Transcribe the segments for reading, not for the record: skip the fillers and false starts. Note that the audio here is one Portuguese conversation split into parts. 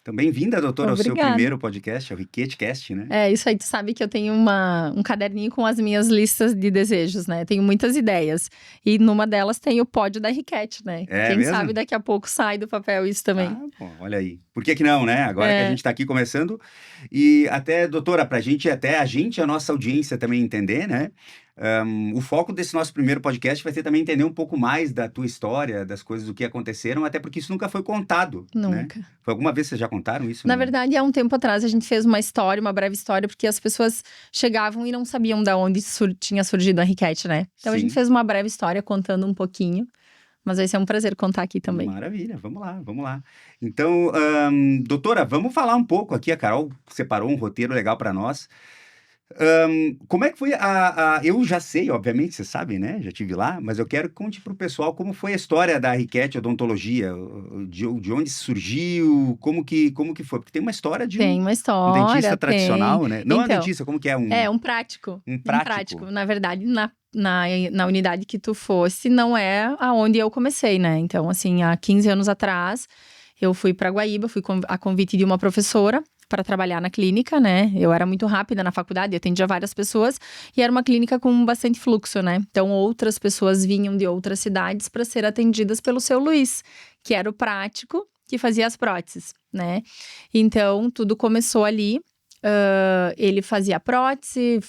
Então, bem-vinda, doutora, ao seu Obrigada. primeiro podcast, ao RiqueteCast, né? É, isso aí, tu sabe que eu tenho um caderninho com as minhas listas de desejos, né? Tenho muitas ideias. E numa delas tem o pódio da Riquete, né? É Quem mesmo? sabe daqui a pouco sai do papel isso também. Ah, bom, olha aí. Por que que não, né? Agora que a É. gente está aqui começando. E até, doutora, para a gente, a nossa audiência também entender, né? O foco desse nosso primeiro podcast vai ser também entender um pouco mais da tua história, das coisas, do que aconteceram, até porque isso nunca foi contado, né? Nunca. Foi alguma vez vocês já contaram isso? Na né? verdade, há um tempo atrás, a gente fez uma história, uma breve história, porque as pessoas chegavam e não sabiam de onde tinha surgido a Riquete, né? Então, a Sim. gente fez uma breve história contando um pouquinho. Mas vai ser um prazer contar aqui também. Maravilha, vamos lá, vamos lá. Então, doutora, vamos falar um pouco aqui. A Carol separou um roteiro legal para nós. Como é que foi eu já sei, obviamente, você sabe, né? Já estive lá, mas eu quero que conte para o pessoal como foi a história da Riquete Odontologia, de onde surgiu, como que foi. Porque tem uma história de Tem uma um história, dentista tem. tradicional, né? Não é um Então, dentista, como que é? É um prático. Um prático. Na verdade, na unidade que tu fosse, não é aonde eu comecei, né? Então, assim, há 15 anos atrás, eu fui para Guaíba, fui a convite de uma professora para trabalhar na clínica, né? Eu era muito rápida na faculdade, eu atendia várias pessoas e era uma clínica com bastante fluxo, né? Então, outras pessoas vinham de outras cidades para ser atendidas pelo seu Luiz, que era o prático que fazia as próteses, né? Então, tudo começou ali. Ele fazia prótese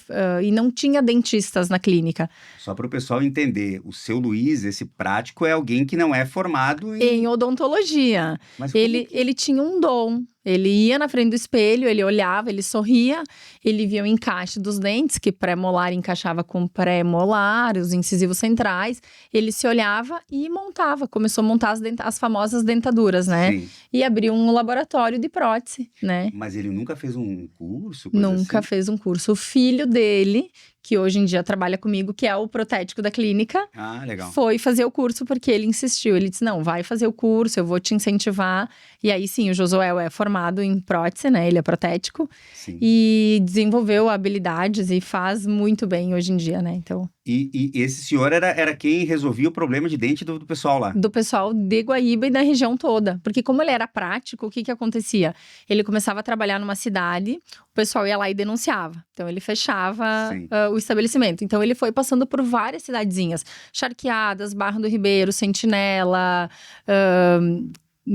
e não tinha dentistas na clínica. Só para o pessoal entender, o seu Luiz, esse prático, é alguém que não é formado Em odontologia. Mas como que- Ele tinha um dom. Ele ia na frente do espelho, ele olhava, ele sorria, ele via o encaixe dos dentes, que pré-molar encaixava com pré-molar, os incisivos centrais. Ele se olhava e montava, começou a montar as famosas dentaduras, né? Sim, E abriu um laboratório de prótese, né? mas ele nunca fez um curso, coisa Nunca assim? fez um curso. O filho dele, que hoje em dia trabalha comigo, que é o protético da clínica, Ah, legal. foi fazer o curso porque ele insistiu. Ele disse, não, vai fazer o curso, eu vou te incentivar. E aí, sim, o Josué é formado em prótese, né? Ele é protético. Sim. E desenvolveu habilidades e faz muito bem hoje em dia, né? Então, E esse senhor era quem resolvia o problema de dente do pessoal lá. do pessoal de Guaíba e da região toda. Porque como ele era prático, o que que acontecia? Ele começava a trabalhar numa cidade, o pessoal ia lá e denunciava. Então, ele fechava Sim. o estabelecimento. Então, ele foi passando por várias cidadezinhas. Charqueadas, Barra do Ribeiro, Sentinela,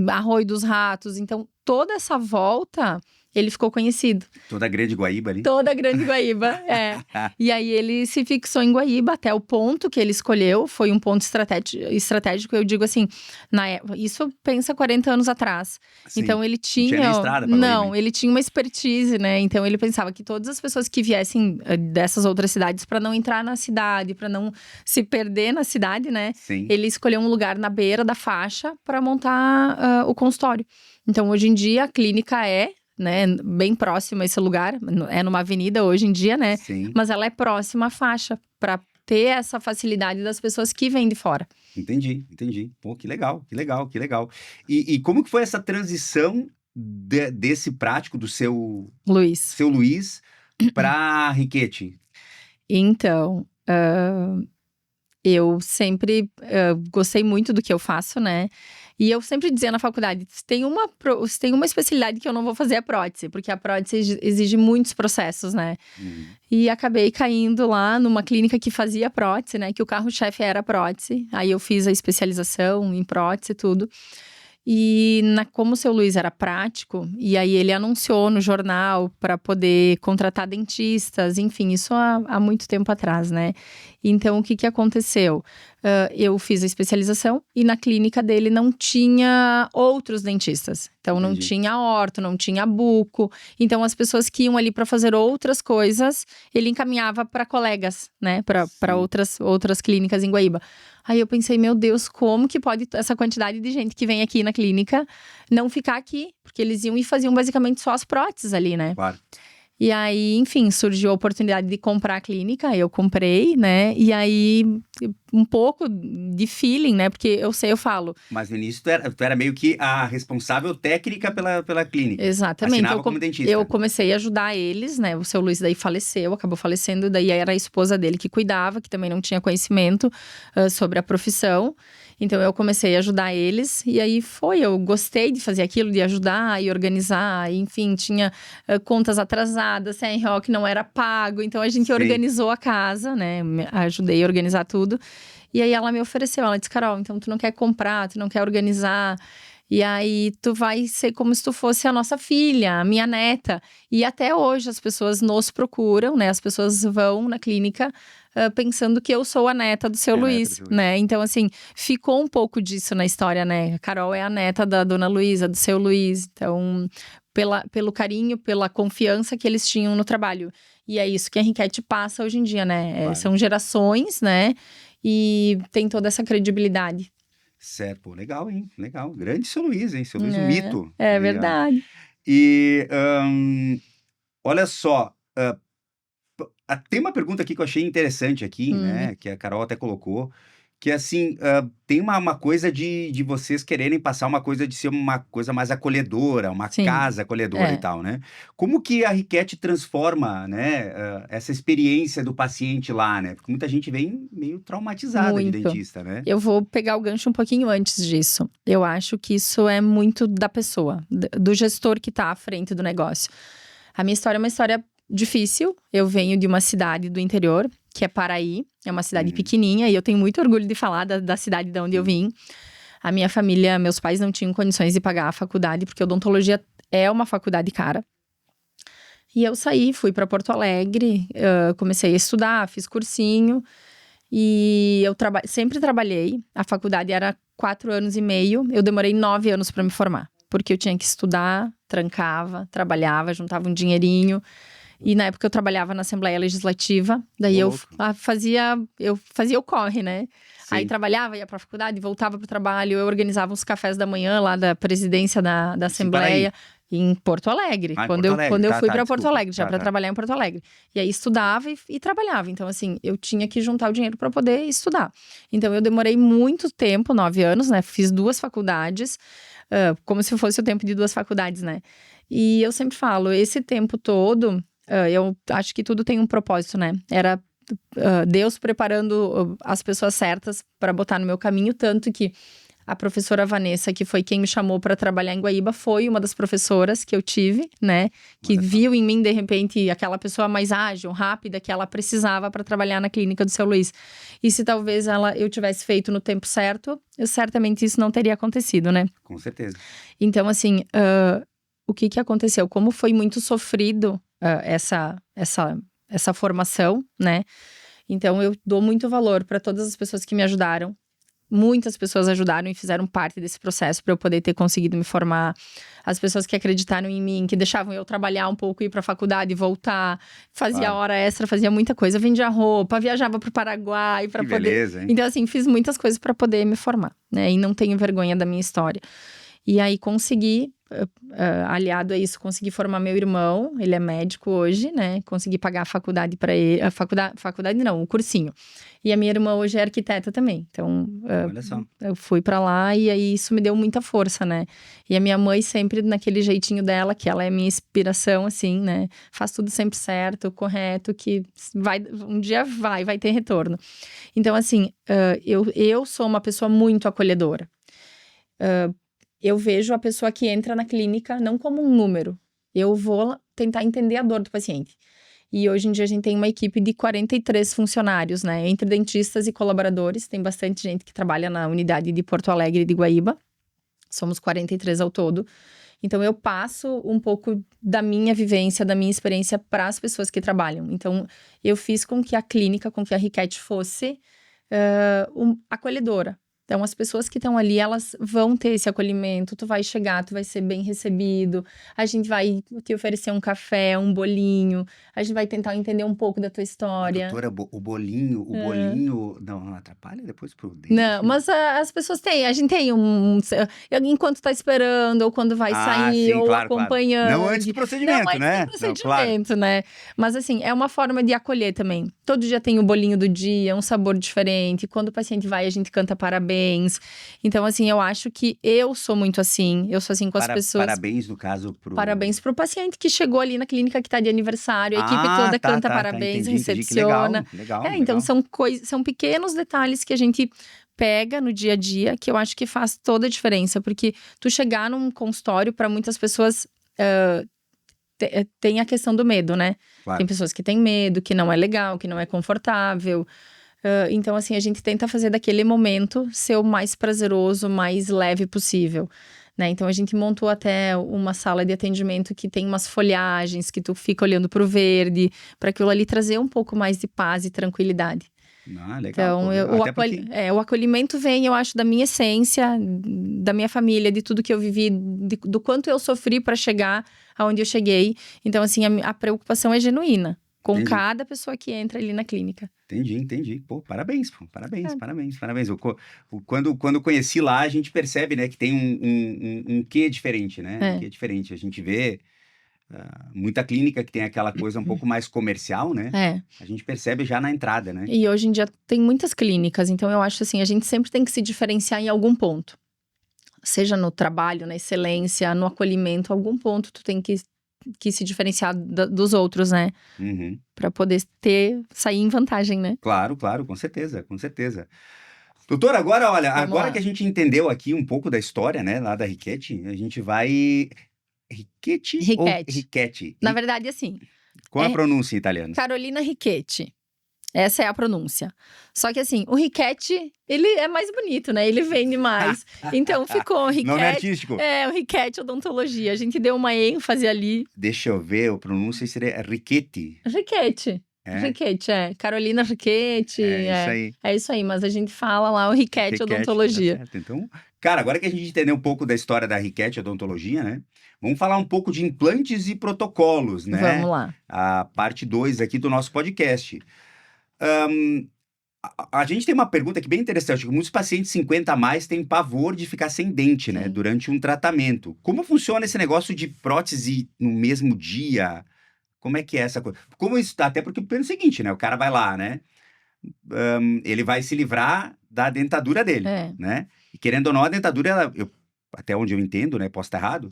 Arroio dos Ratos. Então, toda essa volta, ele ficou conhecido. Toda a grande Guaíba ali. Toda a Grande Guaíba, é. E aí, ele se fixou em Guaíba até o ponto que ele escolheu. Foi um ponto estratégico, eu digo assim, isso pensa 40 anos atrás. Sim. Então, ele tinha... tinha nem estrada pra Não, Guaíba. ele tinha uma expertise, né? Então, ele pensava que todas as pessoas que viessem dessas outras cidades, para não entrar na cidade, para não se perder na cidade, né? Sim. Ele escolheu um lugar na beira da faixa para montar o consultório. Então, hoje em dia, a clínica né, bem próxima a esse lugar, é numa avenida hoje em dia, né? Sim. Mas ela é próxima à faixa, para ter essa facilidade das pessoas que vêm de fora. Entendi. Pô, que legal. E como que foi essa transição desse prático, do seu Luiz. Luiz, pra Riquete? Então, eu sempre gostei muito do que eu faço, né? E eu sempre dizia na faculdade, se tem uma especialidade que eu não vou fazer é prótese, porque a prótese exige muitos processos, né? E acabei caindo lá numa clínica que fazia prótese, né? Que o carro-chefe era prótese. Aí eu fiz a especialização em prótese e tudo. E como o seu Luiz era prático, e aí ele anunciou no jornal para poder contratar dentistas, enfim, isso há muito tempo atrás, né? Então, o que aconteceu? Eu fiz a especialização e na clínica dele não tinha outros dentistas. Então, não Entendi. tinha orto, não tinha buco. Então, as pessoas que iam ali para fazer outras coisas, ele encaminhava para colegas, né? Para outras clínicas em Guaíba. Aí eu pensei, meu Deus, como que pode essa quantidade de gente que vem aqui na clínica não ficar aqui? Porque eles iam e faziam basicamente só as próteses ali, né? Claro. E aí, enfim, surgiu a oportunidade de comprar a clínica, eu comprei, né? E aí, um pouco de feeling, né? Porque eu falo. Mas no início tu era meio que a responsável técnica pela clínica. Exatamente. Assinava como dentista. Eu comecei a ajudar eles, né? O seu Luiz daí faleceu, acabou falecendo. Daí era a esposa dele que cuidava, que também não tinha conhecimento sobre a profissão. Então, eu comecei a ajudar eles. E aí, eu gostei de fazer aquilo, de ajudar e organizar. E, enfim, tinha contas atrasadas, CRO que não era pago. Então, a gente Sim. organizou a casa, né? Ajudei a organizar tudo. E aí, ela me ofereceu. Ela disse, Carol, então tu não quer comprar, tu não quer organizar. E aí, tu vai ser como se tu fosse a nossa filha, a minha neta. E até hoje, as pessoas nos procuram, né? As pessoas vão na clínica pensando que eu sou a neta do seu Luiz, né? Então, assim, ficou um pouco disso na história, né? A Carol é a neta da dona Luísa, do seu Luiz. Então, pelo carinho, pela confiança que eles tinham no trabalho. E é isso que a Henriquete passa hoje em dia, né? Claro. São gerações, né? E tem toda essa credibilidade. Certo, pô, legal, hein? Legal. Grande seu Luiz, hein? Seu Luiz, um mito. É Aí, ó. verdade. E olha só, tem uma pergunta aqui que eu achei interessante aqui, né? Que a Carol até colocou, que assim, tem uma coisa de vocês quererem passar uma coisa de ser uma coisa mais acolhedora, uma Sim. casa acolhedora e tal, né? Como que a Riquete transforma, né, essa experiência do paciente lá, né? Porque muita gente vem meio traumatizada de Muito. dentista, né? Eu vou pegar o gancho um pouquinho antes disso. Eu acho que isso é muito da pessoa, do gestor que tá à frente do negócio. A minha história é uma história difícil. Eu venho de uma cidade do interior, que é Paraí. É uma cidade pequenininha e eu tenho muito orgulho de falar da cidade de onde eu vim. A minha família, meus pais não tinham condições de pagar a faculdade, porque odontologia é uma faculdade cara. E eu saí, fui para Porto Alegre, comecei a estudar, fiz cursinho. E eu sempre trabalhei. A faculdade era 4 anos e meio. Eu demorei 9 anos para me formar. Porque eu tinha que estudar, trancava, trabalhava, juntava um dinheirinho. E na época eu trabalhava na Assembleia Legislativa. Daí eu fazia o corre, né? Sim. Aí trabalhava, ia pra faculdade, voltava pro trabalho. Eu organizava os cafés da manhã lá da presidência da Assembleia. Em Porto Alegre. Quando eu fui para Porto Alegre, já para trabalhar em Porto Alegre. E aí estudava e trabalhava. Então, assim, eu tinha que juntar o dinheiro para poder estudar. Então, eu demorei muito tempo, 9 anos, né? Fiz 2 faculdades, como se fosse o tempo de 2 faculdades, né? E eu sempre falo, esse tempo todo, eu acho que tudo tem um propósito, né? Era Deus preparando as pessoas certas para botar no meu caminho, tanto que a professora Vanessa, que foi quem me chamou para trabalhar em Guaíba, foi uma das professoras que eu tive, né? Que viu em mim, de repente, aquela pessoa mais ágil, rápida, que ela precisava para trabalhar na clínica do seu Luiz. E se talvez eu tivesse feito no tempo certo, certamente isso não teria acontecido, né? Com certeza. Então, assim, o que aconteceu? Como foi muito sofrido essa formação, né? Então, eu dou muito valor para todas as pessoas que me ajudaram. Muitas pessoas ajudaram e fizeram parte desse processo para eu poder ter conseguido me formar. As pessoas que acreditaram em mim, que deixavam eu trabalhar um pouco, ir para a faculdade, voltar, fazia hora extra, fazia muita coisa, vendia roupa, viajava para o Paraguai para poder. Beleza, hein? Então, assim, fiz muitas coisas para poder me formar, né? E não tenho vergonha da minha história. E aí consegui, aliado a isso, consegui formar meu irmão, ele é médico hoje, né? Consegui pagar a faculdade para ele, faculdade não, o cursinho. E a minha irmã hoje é arquiteta também, então Olha só. eu fui para lá e aí isso me deu muita força, né? E a minha mãe sempre naquele jeitinho dela, que ela é minha inspiração, assim, né? Faz tudo sempre certo, correto, que um dia vai ter retorno. Então, assim, eu sou uma pessoa muito acolhedora. Eu vejo a pessoa que entra na clínica não como um número. Eu vou tentar entender a dor do paciente. E hoje em dia a gente tem uma equipe de 43 funcionários, né? Entre dentistas e colaboradores. Tem bastante gente que trabalha na unidade de Porto Alegre e de Guaíba. Somos 43 ao todo. Então, eu passo um pouco da minha vivência, da minha experiência para as pessoas que trabalham. Então, eu fiz com que a clínica, com que a Riquete fosse acolhedora. Então, as pessoas que estão ali, elas vão ter esse acolhimento. Tu vai chegar, tu vai ser bem recebido. A gente vai te oferecer um café, um bolinho. A gente vai tentar entender um pouco da tua história. Doutora, o bolinho não atrapalha depois pro dente? Não, mas as pessoas têm. A gente tem enquanto tá esperando, ou quando vai sair, sim, ou claro. acompanhando. Não antes do procedimento, Não antes né? do procedimento, né? Mas assim, é uma forma de acolher também. Todo dia tem o bolinho do dia, um sabor diferente. Quando o paciente vai, a gente canta parabéns. Então, assim, eu acho que eu sou muito assim. Eu sou assim com as pessoas. Parabéns, no caso, Parabéns pro paciente que chegou ali na clínica que tá de aniversário. A equipe toda canta parabéns, entendi, recepciona. legal. Então são pequenos detalhes que a gente pega no dia a dia, que eu acho que faz toda a diferença. Porque tu chegar num consultório, para muitas pessoas, tem a questão do medo, né? Claro. Tem pessoas que têm medo, que não é legal, que não é confortável. Então, assim, a gente tenta fazer daquele momento ser o mais prazeroso, mais leve possível, né? Então, a gente montou até uma sala de atendimento que tem umas folhagens, que tu fica olhando pro verde, para aquilo ali trazer um pouco mais de paz e tranquilidade. Ah, legal. Então, o acolhimento vem, eu acho, da minha essência, da minha família, de tudo que eu vivi, do quanto eu sofri para chegar aonde eu cheguei. Então, assim, a preocupação é genuína com cada pessoa que entra ali na clínica. Entendi. Pô, parabéns. Quando conheci lá, a gente percebe, né, que tem um quê diferente, né? Um quê diferente. A gente vê muita clínica que tem aquela coisa um pouco mais comercial, né? A gente percebe já na entrada, né? E hoje em dia tem muitas clínicas, então eu acho assim, a gente sempre tem que se diferenciar em algum ponto. Seja no trabalho, na excelência, no acolhimento, algum ponto tu tem que se diferenciar dos outros, né? Uhum. Pra poder sair em vantagem, né? Claro, com certeza. Doutora, agora, olha, agora que a gente entendeu aqui um pouu da história, né, lá da Riquete, a gente vai... Riquete ou Riquete? Na verdade, assim... Qual a pronúncia em italiano? Carolina Riquete. Essa é a pronúncia. Só que assim, o Riquete, ele é mais bonito, né? Ele vende mais. Então ficou Riquete. Nome artístico. O Riquete Odontologia. A gente deu uma ênfase ali. Deixa eu ver, a pronúncia seria Riquete. Riquete. Riquete, Carolina Riquete. Isso aí. É isso aí, mas a gente fala lá o Riquete Odontologia. Tá certo. Então, cara, agora que a gente entendeu um pouco da história da Riquete Odontologia, né? Vamos falar um pouco de implantes e protocolos, né? Vamos lá. A parte 2 aqui do nosso podcast. A gente tem uma pergunta aqui bem interessante. Muitos pacientes 50 a mais têm pavor de ficar sem dente, né? Durante um tratamento. Como funciona esse negócio de prótese no mesmo dia? Como é que é essa coisa? Como isso, até porque pelo seguinte, né? O cara vai lá, né? Ele vai se livrar da dentadura dele, né? E querendo ou não, a dentadura, até onde eu entendo, né? Posso estar errado.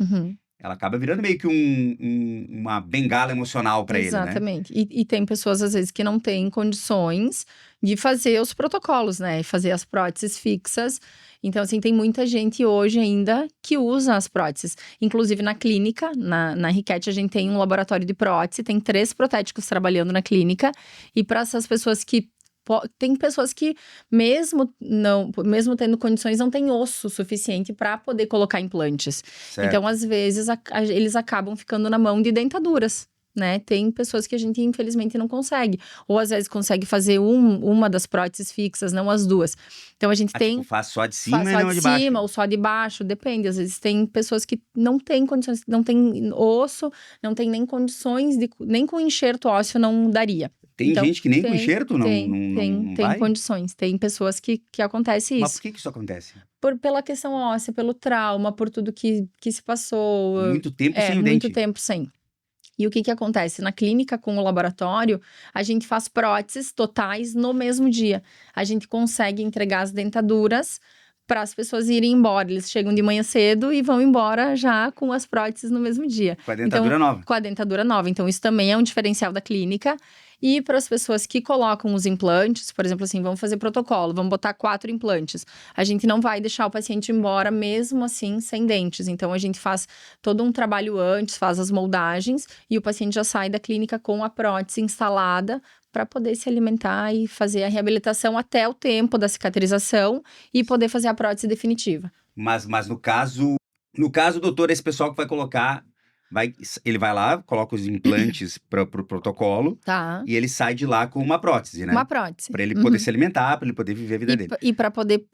Ela acaba virando meio que uma bengala emocional para ele, né? Exatamente. E tem pessoas, às vezes, que não têm condições de fazer os protocolos, né? E fazer as próteses fixas. Então, assim, tem muita gente hoje ainda que usa as próteses. Inclusive, na clínica, na Riquete, a gente tem um laboratório de prótese. Tem 3 protéticos trabalhando na clínica. E para essas pessoas que... Tem pessoas que, mesmo tendo condições, não tem osso suficiente para poder colocar implantes. Certo. Então, às vezes, eles acabam ficando na mão de dentaduras, né? Tem pessoas que a gente, infelizmente, não consegue. Ou, às vezes, consegue fazer uma das próteses fixas, não as duas. Então, a gente tem... Tipo, faz só de cima e não de baixo. cima ou só de baixo, depende. Às vezes, tem pessoas que não têm condições, não tem osso, não tem nem condições, nem com enxerto ósseo não daria. Tem gente que nem com enxerto não tem vai? condições. Tem pessoas que acontece isso. Mas por que isso acontece? Pela questão óssea, pelo trauma, por tudo que se passou. Muito tempo sem o dente. Muito tempo sem. E o que acontece? Na clínica, com o laboratório, a gente faz próteses totais no mesmo dia. A gente consegue entregar as dentaduras para as pessoas irem embora. Eles chegam de manhã cedo e vão embora já com as próteses no mesmo dia. Com a dentadura nova. Com a dentadura nova. Então, isso também é um diferencial da clínica. E para as pessoas que colocam os implantes, por exemplo, assim, vamos fazer protocolo, vamos botar 4 implantes. A gente não vai deixar o paciente embora, mesmo assim, sem dentes. Então, a gente faz todo um trabalho antes, faz as moldagens, e o paciente já sai da clínica com a prótese instalada para poder se alimentar e fazer a reabilitação até o tempo da cicatrização e poder fazer a prótese definitiva. Mas no caso, doutor, esse pessoal que vai colocar... ele vai lá, coloca os implantes pro protocolo. Tá. E ele sai de lá com uma prótese, né? Uma prótese. Para ele poder se alimentar, para ele poder viver a vida dele. E para poder...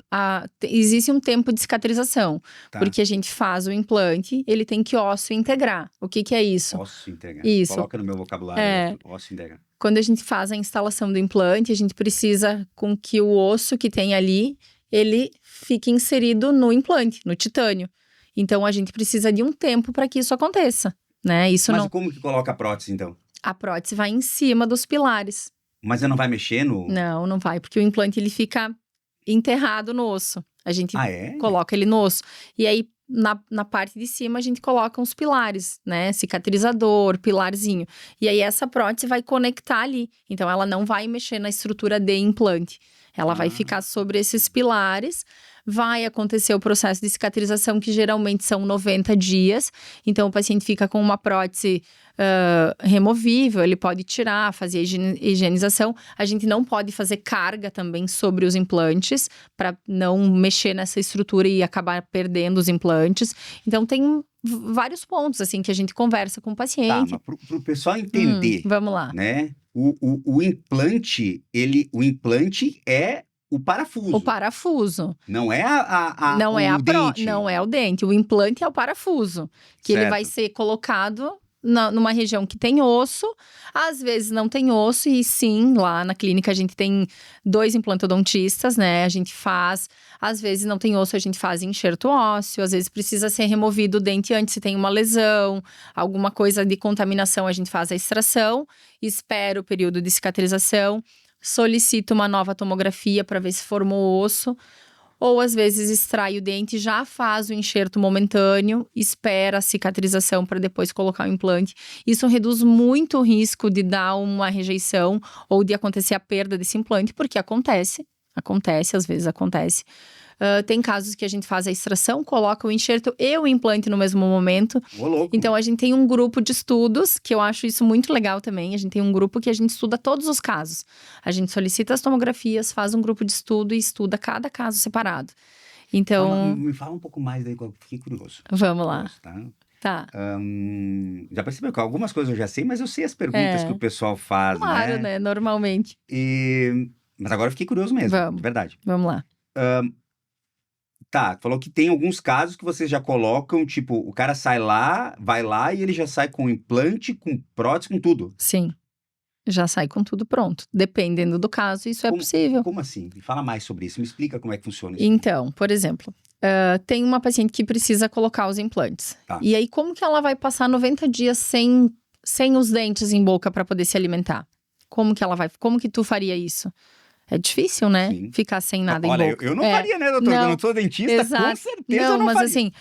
existe um tempo de cicatrização. Tá. Porque a gente faz o implante, ele tem que osso integrar. O que é isso? Osso integrar. Isso. Coloca no meu vocabulário, osso integrar. Quando a gente faz a instalação do implante, a gente precisa com que o osso que tem ali, ele fique inserido no implante, no titânio. Então, a gente precisa de um tempo para que isso aconteça, né? Mas como que coloca a prótese, então? A prótese vai em cima dos pilares. Mas ela não vai mexer no... Não vai, porque o implante, ele fica enterrado no osso. A gente coloca ele no osso. E aí, na parte de cima, a gente coloca uns pilares, né? Cicatrizador, pilarzinho. E aí, essa prótese vai conectar ali. Então, ela não vai mexer na estrutura de implante. Ela vai ficar sobre esses pilares. Vai acontecer o processo de cicatrização, que geralmente são 90 dias. Então, o paciente fica com uma prótese removível, ele pode tirar, fazer higienização. A gente não pode fazer carga também sobre os implantes, para não mexer nessa estrutura e acabar perdendo os implantes. Então, tem vários pontos, assim, que a gente conversa com o Tá, paciente. mas pro pessoal entender, Vamos lá. né? O implante, o implante é o parafuso. O parafuso. Não é Não é o a dente. não é o dente. O implante é o parafuso. Que ele vai ser colocado numa região que tem osso. Às vezes não tem osso. E sim, lá na clínica a gente tem 2 implantodontistas, né? A gente faz. Às vezes não tem osso, a gente faz enxerto ósseo. Às vezes precisa ser removido o dente antes, se tem uma lesão. Alguma coisa de contaminação, a gente faz a extração. Espera o período de cicatrização. Solicita uma nova tomografia para ver se formou osso. Ou às vezes extrai o dente, já faz o enxerto momentâneo, espera a cicatrização para depois colocar o implante. Isso reduz muito o risco de dar uma rejeição ou de acontecer a perda desse implante, porque acontece, às vezes acontece. Tem casos que a gente faz a extração, coloca o enxerto e o implante no mesmo momento. Ô, louco. Então, a gente tem um grupo de estudos, que eu acho isso muito legal também. A gente tem um grupo que a gente estuda todos os casos. A gente solicita as tomografias, faz um grupo de estudo e estuda cada caso separado. Então, Me fala um pouco mais daí, que eu fiquei curioso. vamos lá. Tá? Tá. Já percebeu que algumas coisas eu já sei, mas eu sei as perguntas que o pessoal faz, Claro, né? Normalmente. Mas agora eu fiquei curioso mesmo, Vamos. de verdade. Vamos lá. Tá, falou que tem alguns casos que vocês já colocam, tipo, o cara vai lá e ele já sai com implante, com prótese, com tudo. Sim. Já sai com tudo pronto. Dependendo do caso, isso é possível. Como assim? Fala mais sobre isso, me explica como é que funciona isso. Então, por exemplo, tem uma paciente que precisa colocar os implantes. Tá. E aí, como que ela vai passar 90 dias sem os dentes em boca para poder se alimentar? Como que tu faria isso? É difícil, né? Sim. Ficar sem nada em Olha, boca. eu não faria, né, doutor? Eu não sou dentista, exato. com certeza eu não mas faria. assim,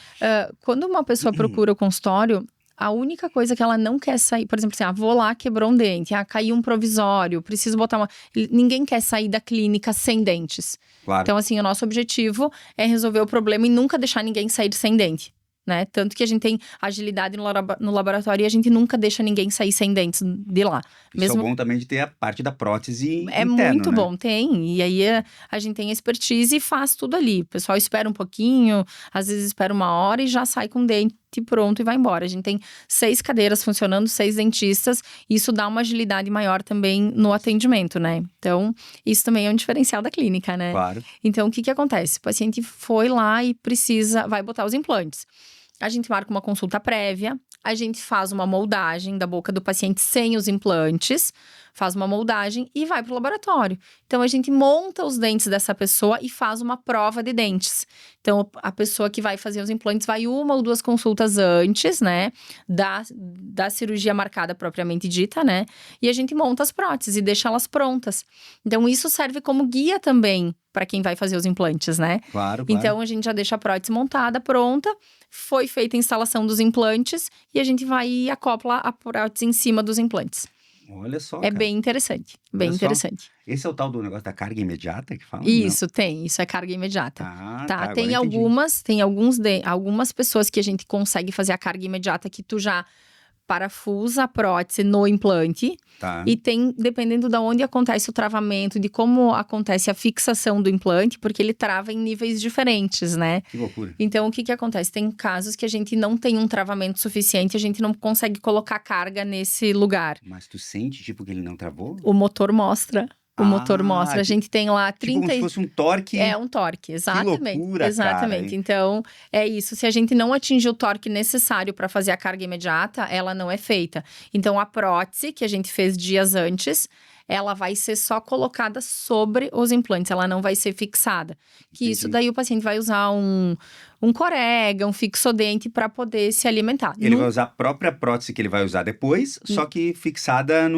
quando uma pessoa procura o consultório, a única coisa que ela não quer sair, por exemplo, assim, vou lá, quebrou um dente, caiu um provisório, preciso botar uma... Ninguém quer sair da clínica sem dentes. Claro. Então, assim, o nosso objetivo é resolver o problema e nunca deixar ninguém sair sem dente. Né? Tanto que a gente tem agilidade no laboratório e a gente nunca deixa ninguém sair sem dentes de lá. Isso é bom também de ter a parte da prótese É interno, muito né? bom, tem. E aí a gente tem expertise e faz tudo ali. O pessoal espera um pouquinho, às vezes espera 1 hora e já sai com o dente pronto e vai embora. A gente tem 6 cadeiras funcionando, 6 dentistas. E isso dá uma agilidade maior também no atendimento, né? Então, isso também é um diferencial da clínica, né? Claro. Então, o que acontece? O paciente foi lá e vai botar os implantes. A gente marca uma consulta prévia, a gente faz uma moldagem da boca do paciente sem os implantes, faz uma moldagem e vai para o laboratório. Então, a gente monta os dentes dessa pessoa e faz uma prova de dentes. Então, a pessoa que vai fazer os implantes vai 1 ou 2 consultas antes, né, da cirurgia marcada propriamente dita, né, e a gente monta as próteses e deixa elas prontas. Então, isso serve como guia também para quem vai fazer os implantes, né? Claro. Então, a gente já deixa a prótese montada, pronta, foi feita a instalação dos implantes e a gente vai e acopla a prótese em cima dos implantes. Olha só, É bem interessante, bem interessante. Esse é o tal do negócio da carga imediata que fala? Isso, tem. Isso é carga imediata. Tá, tem algumas pessoas que a gente consegue fazer a carga imediata que tu já parafusa a prótese no implante. Tá. E tem, dependendo de onde acontece o travamento, de como acontece a fixação do implante, porque ele trava em níveis diferentes, né? Que loucura. Então, o que acontece? Tem casos que a gente não tem um travamento suficiente, a gente não consegue colocar carga nesse lugar. Mas tu sente, tipo, que ele não travou? O motor mostra. A gente tem lá 30... Tipo como se fosse um torque. É um torque, exatamente. Que loucura, exatamente. cara. Então, é isso. Se a gente não atingir o torque necessário para fazer a carga imediata, ela não é feita. Então, a prótese, que a gente fez dias antes, ela vai ser só colocada sobre os implantes, ela não vai ser fixada. Que Entendi. isso daí o paciente vai usar um corega, um fixodente para poder se alimentar. Ele vai usar a própria prótese que ele vai usar depois, só que fixada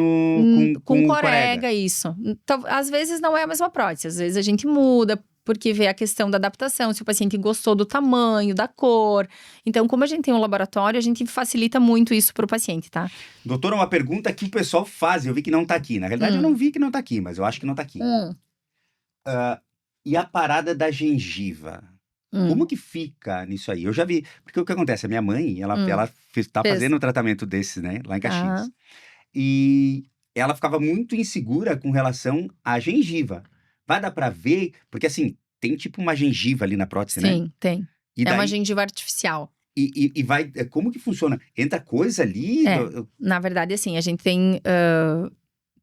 com corega, isso. Então, às vezes não é a mesma prótese, às vezes a gente muda, porque vê a questão da adaptação, se o paciente gostou do tamanho, da cor. Então, como a gente tem um laboratório, a gente facilita muito isso para o paciente, tá? Doutora, uma pergunta que o pessoal faz, eu vi que não tá aqui. Na realidade, eu não vi que não tá aqui, mas eu acho que não tá aqui. E a parada da gengiva? Como que fica nisso aí? Eu já vi, porque o que acontece? A minha mãe, ela tá Fez. fazendo um tratamento desse, né, lá em Caxias. Tá. E ela ficava muito insegura com relação à gengiva. Vai dar pra ver, porque assim, tem tipo uma gengiva ali na prótese, né? Sim, tem. E É uma daí, gengiva artificial. e vai, como que funciona? Entra coisa ali? Na verdade, assim, a gente tem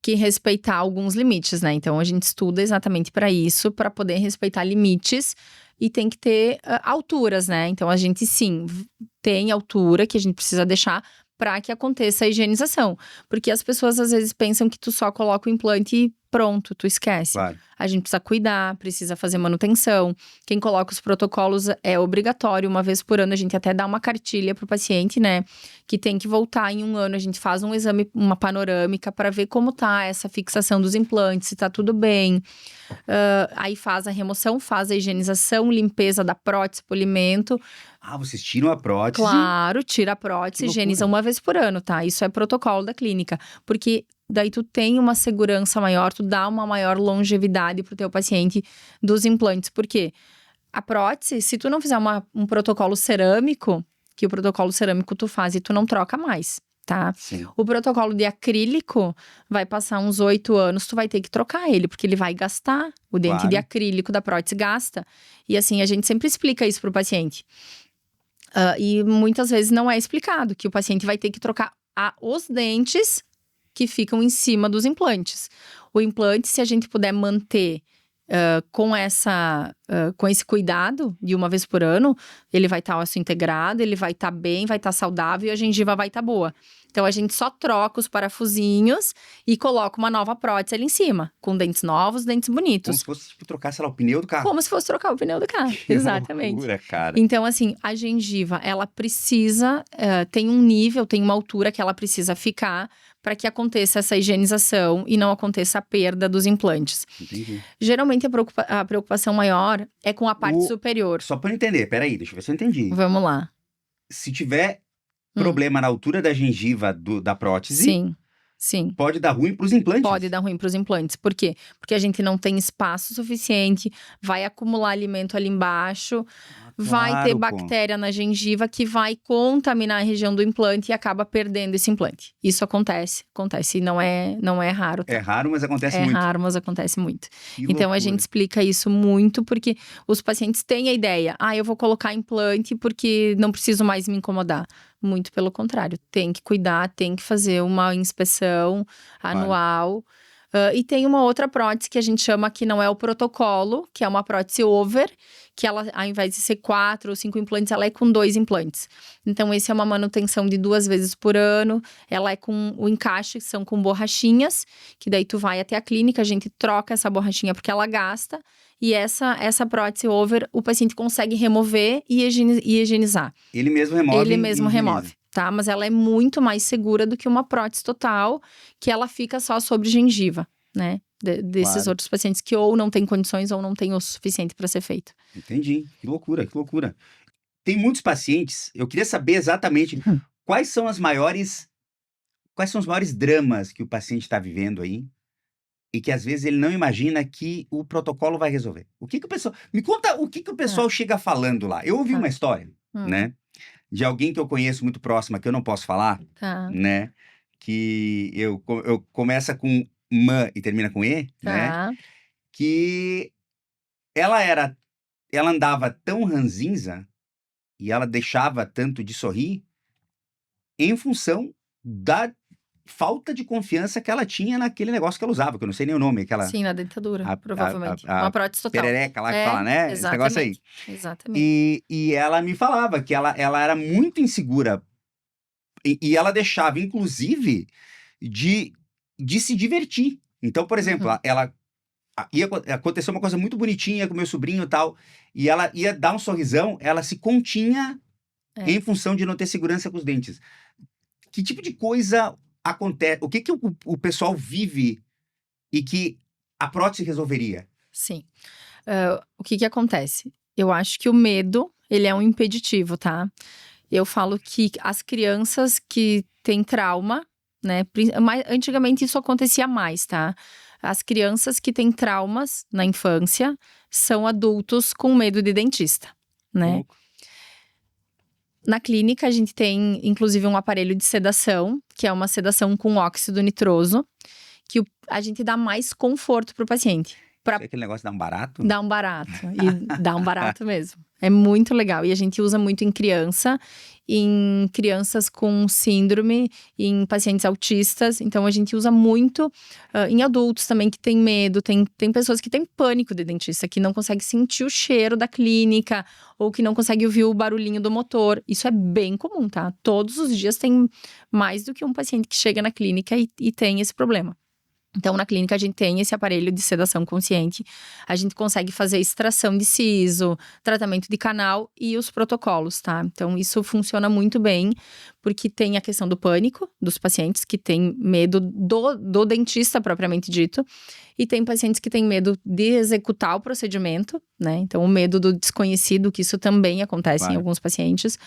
que respeitar alguns limites, né? Então, a gente estuda exatamente para isso, para poder respeitar limites e tem que ter alturas, né? Então, a gente sim tem altura que a gente precisa deixar para que aconteça a higienização. Porque as pessoas às vezes pensam que tu só coloca o implante e pronto, tu esquece. Claro. A gente precisa cuidar, precisa fazer manutenção. Quem coloca os protocolos é obrigatório, uma vez por ano a gente até dá uma cartilha pro paciente, né? Que tem que voltar em um ano, a gente faz um exame, uma panorâmica para ver como tá essa fixação dos implantes, se tá tudo bem. Aí faz a remoção, faz a higienização, limpeza da prótese, polimento. Vocês tiram a prótese? Claro, tira a Que prótese, loucura. higieniza uma vez por ano, tá? Isso é protocolo da clínica. Porque daí tu tem uma segurança maior, tu dá uma maior longevidade pro teu paciente dos implantes. Por quê? A prótese, se tu não fizer um protocolo cerâmico, que o protocolo cerâmico tu faz e tu não troca mais, tá? Sim. O protocolo de acrílico vai passar uns 8 anos, tu vai ter que trocar ele, porque ele vai gastar. O dente Claro. de acrílico da prótese gasta. E assim, a gente sempre explica isso pro paciente. E muitas vezes não é explicado que o paciente vai ter que trocar os dentes que ficam em cima dos implantes. O implante, se a gente puder manter com esse cuidado de uma vez por ano, ele vai estar osso integrado, ele vai estar bem, vai estar saudável e a gengiva vai estar boa. Então, a gente só troca os parafusinhos e coloca uma nova prótese ali em cima, com dentes novos, dentes Como bonitos. se fosse, tipo, trocar, sei lá, o pneu do carro. Como se fosse trocar o pneu do carro. Que Exatamente. loucura, cara. Então, assim, a gengiva, ela precisa, tem um nível, tem uma altura que ela precisa ficar para que aconteça essa higienização e não aconteça a perda dos implantes. Entendi. Geralmente, a preocupação maior é com a parte superior. Só pra eu entender, peraí, deixa eu ver se eu entendi. Vamos lá. Se tiver problema na altura da gengiva da prótese, Sim, sim. pode dar ruim pros implantes? Pode dar ruim para os implantes. Por quê? Porque a gente não tem espaço suficiente, vai acumular alimento ali embaixo, vai ter Claro, pô. bactéria na gengiva que vai contaminar a região do implante e acaba perdendo esse implante. Isso acontece e não é raro, tá? É raro, mas acontece É muito. raro, mas acontece muito. Que Então, a loucura. gente explica isso muito porque os pacientes têm a ideia. Eu vou colocar implante porque não preciso mais me incomodar. Muito pelo contrário. Tem que cuidar, tem que fazer uma inspeção anual. E tem uma outra prótese que a gente chama que não é o protocolo, que é uma prótese over, que ela, ao invés de ser 4 ou 5 implantes, ela é com 2 implantes. Então, esse é uma manutenção de 2 vezes por ano. Ela é com o encaixe, que são com borrachinhas, que daí tu vai até a clínica, a gente troca essa borrachinha porque ela gasta. E essa prótese over, o paciente consegue remover e higienizar. Ele mesmo remove. Ele mesmo e higieniza. remove, tá? Mas ela é muito mais segura do que uma prótese total, que ela fica só sobre gengiva, né? Desses Claro. outros pacientes que ou não têm condições ou não têm o suficiente para ser feito. Entendi. Que loucura, que loucura. Tem muitos pacientes, eu queria saber exatamente quais são os maiores dramas que o paciente está vivendo aí e que às vezes ele não imagina que o protocolo vai resolver. Me conta o que o pessoal chega falando lá. Eu ouvi Tá. uma história, né, de alguém que eu conheço muito próxima, que eu não posso falar, Tá, né, que eu começa com mã e termina com e, né, tá. que ela andava tão ranzinza e ela deixava tanto de sorrir em função da falta de confiança que ela tinha naquele negócio que ela usava, que eu não sei nem o nome, aquela Sim, na dentadura, a- provavelmente. a Uma prótese total. perereca lá que fala, né? Esse negócio aí. Exatamente. E ela me falava que ela era muito insegura e ela deixava, inclusive, de se divertir. Então, por exemplo, aconteceu uma coisa muito bonitinha com meu sobrinho e tal, e ela ia dar um sorrisão, ela se continha em função de não ter segurança com os dentes. Que tipo de coisa acontece? O que o pessoal vive e que a prótese resolveria? Sim. O que acontece? Eu acho que o medo, ele é um impeditivo, tá? Eu falo que as crianças que têm trauma, né? Antigamente isso acontecia mais, tá? as crianças que têm traumas na infância são adultos com medo de dentista, né? Na clínica, a gente tem, inclusive, um aparelho de sedação, que é uma sedação com óxido nitroso, que a gente dá mais conforto pro paciente. Aquele negócio dá um barato? Dá um barato, e dá um barato mesmo. É muito legal, e a gente usa muito em crianças com síndrome, em pacientes autistas. Então, a gente usa muito em adultos também que têm medo. Tem pessoas que têm pânico de dentista, que não conseguem sentir o cheiro da clínica, ou que não conseguem ouvir o barulhinho do motor. Isso é bem comum, tá? Todos os dias tem mais do que um paciente que chega na clínica e tem esse problema. Então, na clínica, a gente tem esse aparelho de sedação consciente. A gente consegue fazer extração de siso, tratamento de canal e os protocolos, tá? Então, isso funciona muito bem, porque tem a questão do pânico dos pacientes que têm medo do dentista, propriamente dito. E tem pacientes que têm medo de executar o procedimento, né? Então, o medo do desconhecido, que isso também acontece em alguns pacientes.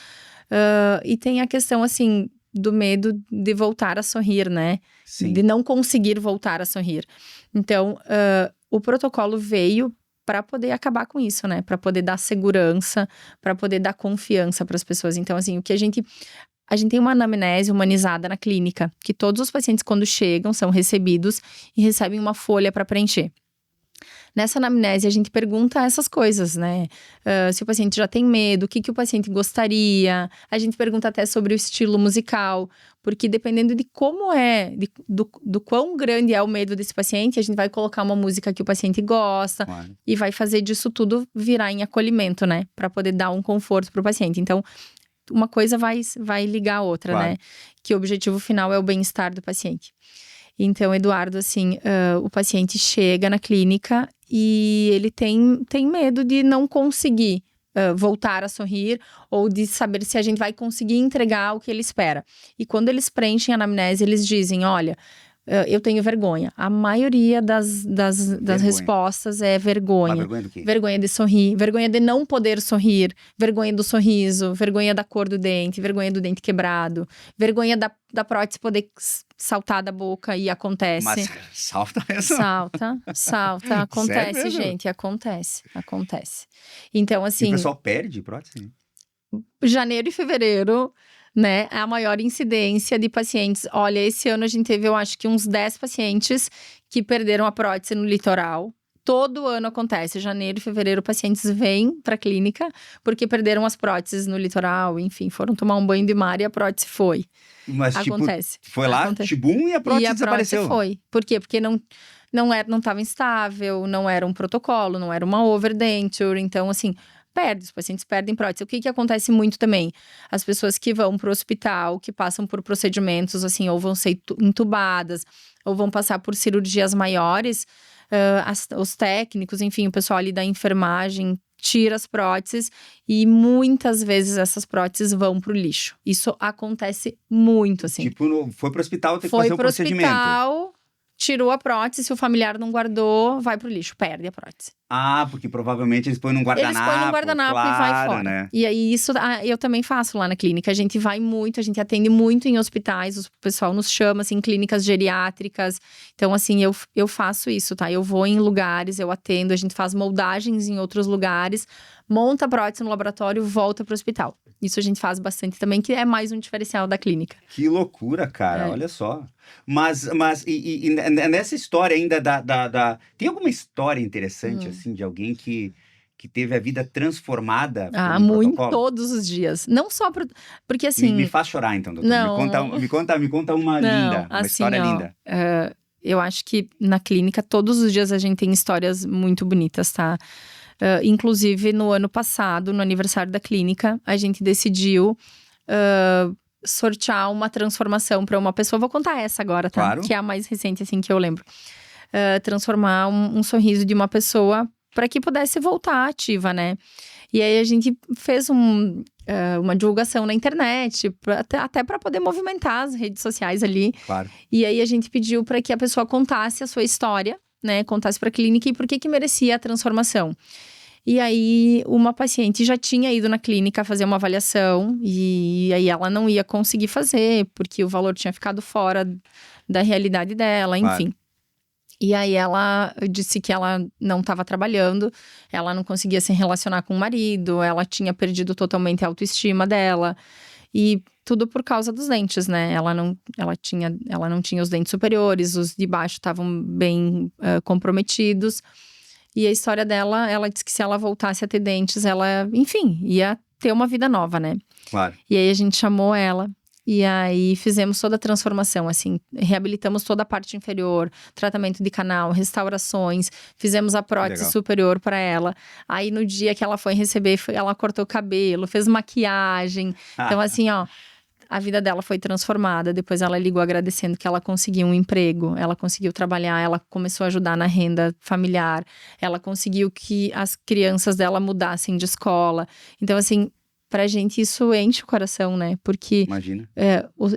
E tem a questão, assim, do medo de voltar a sorrir, né? Sim. De não conseguir voltar a sorrir. Então, o protocolo veio para poder acabar com isso, né? Para poder dar segurança, para poder dar confiança para as pessoas. Então, assim, o que a gente tem uma anamnese humanizada na clínica, que todos os pacientes, quando chegam, são recebidos e recebem uma folha para preencher. Nessa anamnese, a gente pergunta essas coisas, né? Se o paciente já tem medo, o que o paciente gostaria. A gente pergunta até sobre o estilo musical, porque dependendo de como do quão grande é o medo desse paciente, a gente vai colocar uma música que o paciente gosta e vai fazer disso tudo virar em acolhimento, né? Para poder dar um conforto para o paciente. Então, uma coisa vai ligar a outra, né? Que o objetivo final é o bem-estar do paciente. Então, Eduardo, assim, o paciente chega na clínica e ele tem medo de não conseguir voltar a sorrir ou de saber se a gente vai conseguir entregar o que ele espera. E quando eles preenchem a anamnese, eles dizem, olha, eu tenho vergonha. A maioria das respostas é vergonha. Vergonha do quê? Vergonha de sorrir, vergonha de não poder sorrir, vergonha do sorriso, vergonha da cor do dente, vergonha do dente quebrado, vergonha da prótese poder saltar da boca e acontece. Mas salta mesmo? Salta. Acontece, Sério? gente, acontece. Então, assim... E o pessoal perde prótese? Janeiro e fevereiro, né, é a maior incidência de pacientes. Olha, esse ano a gente teve, eu acho que uns 10 pacientes que perderam a prótese no litoral. Todo ano acontece, janeiro e fevereiro, pacientes vêm para a clínica porque perderam as próteses no litoral, enfim, foram tomar um banho de mar e a prótese foi. Mas, acontece. Foi lá, tibum, e a prótese desapareceu. Foi. Por quê? Porque não estava instável, não era um protocolo, não era uma overdenture, então, assim... os pacientes perdem prótese. O que acontece muito também? As pessoas que vão para o hospital, que passam por procedimentos, assim, ou vão ser entubadas, ou vão passar por cirurgias maiores, os técnicos, enfim, o pessoal ali da enfermagem tira as próteses e muitas vezes essas próteses vão pro lixo. Isso acontece muito, assim. Tipo, foi pro hospital, tem que fazer o procedimento. Foi pro hospital, tirou a prótese, se o familiar não guardou, vai pro lixo, perde a prótese. Ah, porque provavelmente eles põem num guardanapo. Eles põem num guardanapo claro, e vai fora. Né? E aí, isso eu também faço lá na clínica. A gente vai muito, a gente atende muito em hospitais. O pessoal nos chama, assim, clínicas geriátricas. Então, assim, eu faço isso, tá? Eu vou em lugares, eu atendo. A gente faz moldagens em outros lugares. Monta a prótese no laboratório, volta pro hospital. Isso a gente faz bastante também, que é mais um diferencial da clínica. Que loucura, cara. Olha só. Mas nessa história ainda Tem alguma história interessante, assim, de alguém que teve a vida transformada por um muito, protocolo? todos os dias. Não só porque, assim... Me faz chorar, então, doutor. Não. Me conta uma linda, uma história linda. Eu acho que na clínica, todos os dias a gente tem histórias muito bonitas, tá? Inclusive, no ano passado, no aniversário da clínica, a gente decidiu sortear uma transformação para uma pessoa. Vou contar essa agora, tá? Claro. Que é a mais recente, assim, que eu lembro. Transformar um sorriso de uma pessoa para que pudesse voltar ativa, né? E aí, a gente fez uma divulgação na internet, até para poder movimentar as redes sociais ali. Claro. E aí, a gente pediu para que a pessoa contasse a sua história, né? Contasse para a clínica e por que merecia a transformação. E aí, uma paciente já tinha ido na clínica fazer uma avaliação e aí ela não ia conseguir fazer, porque o valor tinha ficado fora da realidade dela, enfim. Claro. E aí ela disse que ela não estava trabalhando, ela não conseguia se relacionar com o marido, ela tinha perdido totalmente a autoestima dela. E tudo por causa dos dentes, né? Ela não tinha os dentes superiores, os de baixo estavam bem comprometidos. E a história dela, ela disse que se ela voltasse a ter dentes, ela, enfim, ia ter uma vida nova, né? Claro. E aí a gente chamou ela. E aí fizemos toda a transformação, assim, reabilitamos toda a parte inferior, tratamento de canal, restaurações, fizemos a prótese Legal. superior para ela. Aí no dia que ela foi receber, ela cortou o cabelo, fez maquiagem. Então assim, ó, a vida dela foi transformada. Depois ela ligou agradecendo que ela conseguiu um emprego, ela conseguiu trabalhar, ela começou a ajudar na renda familiar, ela conseguiu que as crianças dela mudassem de escola. Então assim, pra gente isso enche o coração, né? Porque Imagina.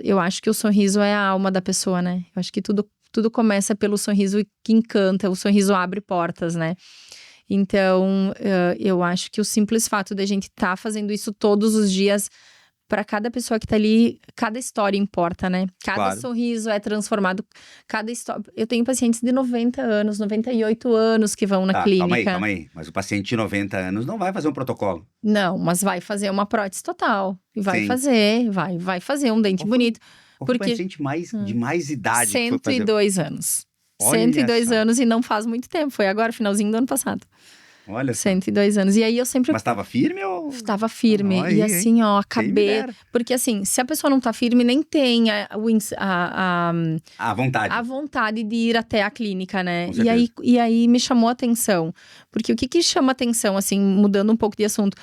eu acho que o sorriso é a alma da pessoa, né? Eu acho que tudo começa pelo sorriso que encanta, o sorriso abre portas, né? Então, eu acho que o simples fato da gente estar fazendo isso todos os dias, para cada pessoa que tá ali, cada história importa, né? Cada Claro. sorriso é transformado, cada história. Eu tenho pacientes de 90 anos, 98 anos que vão na Tá, clínica. calma aí. Mas o paciente de 90 anos não vai fazer um protocolo. Não, mas vai fazer uma prótese total. E vai Sim. fazer, vai fazer um dente Qual foi- bonito. Qual foi o Porque paciente de mais idade que foi fazer? 102 anos. Olha 102 só. anos e não faz muito tempo. Foi agora, finalzinho do ano passado. Olha só. 102 anos. E aí eu sempre Mas estava firme ou... estava firme. Olha E aí, assim, ó, Quem me acabei. dera. Porque assim, se a pessoa não tá firme, nem tem À vontade. a vontade de ir até a clínica, né? Com E aí me chamou a atenção. Porque o que chama atenção, assim, mudando um pouco de assunto,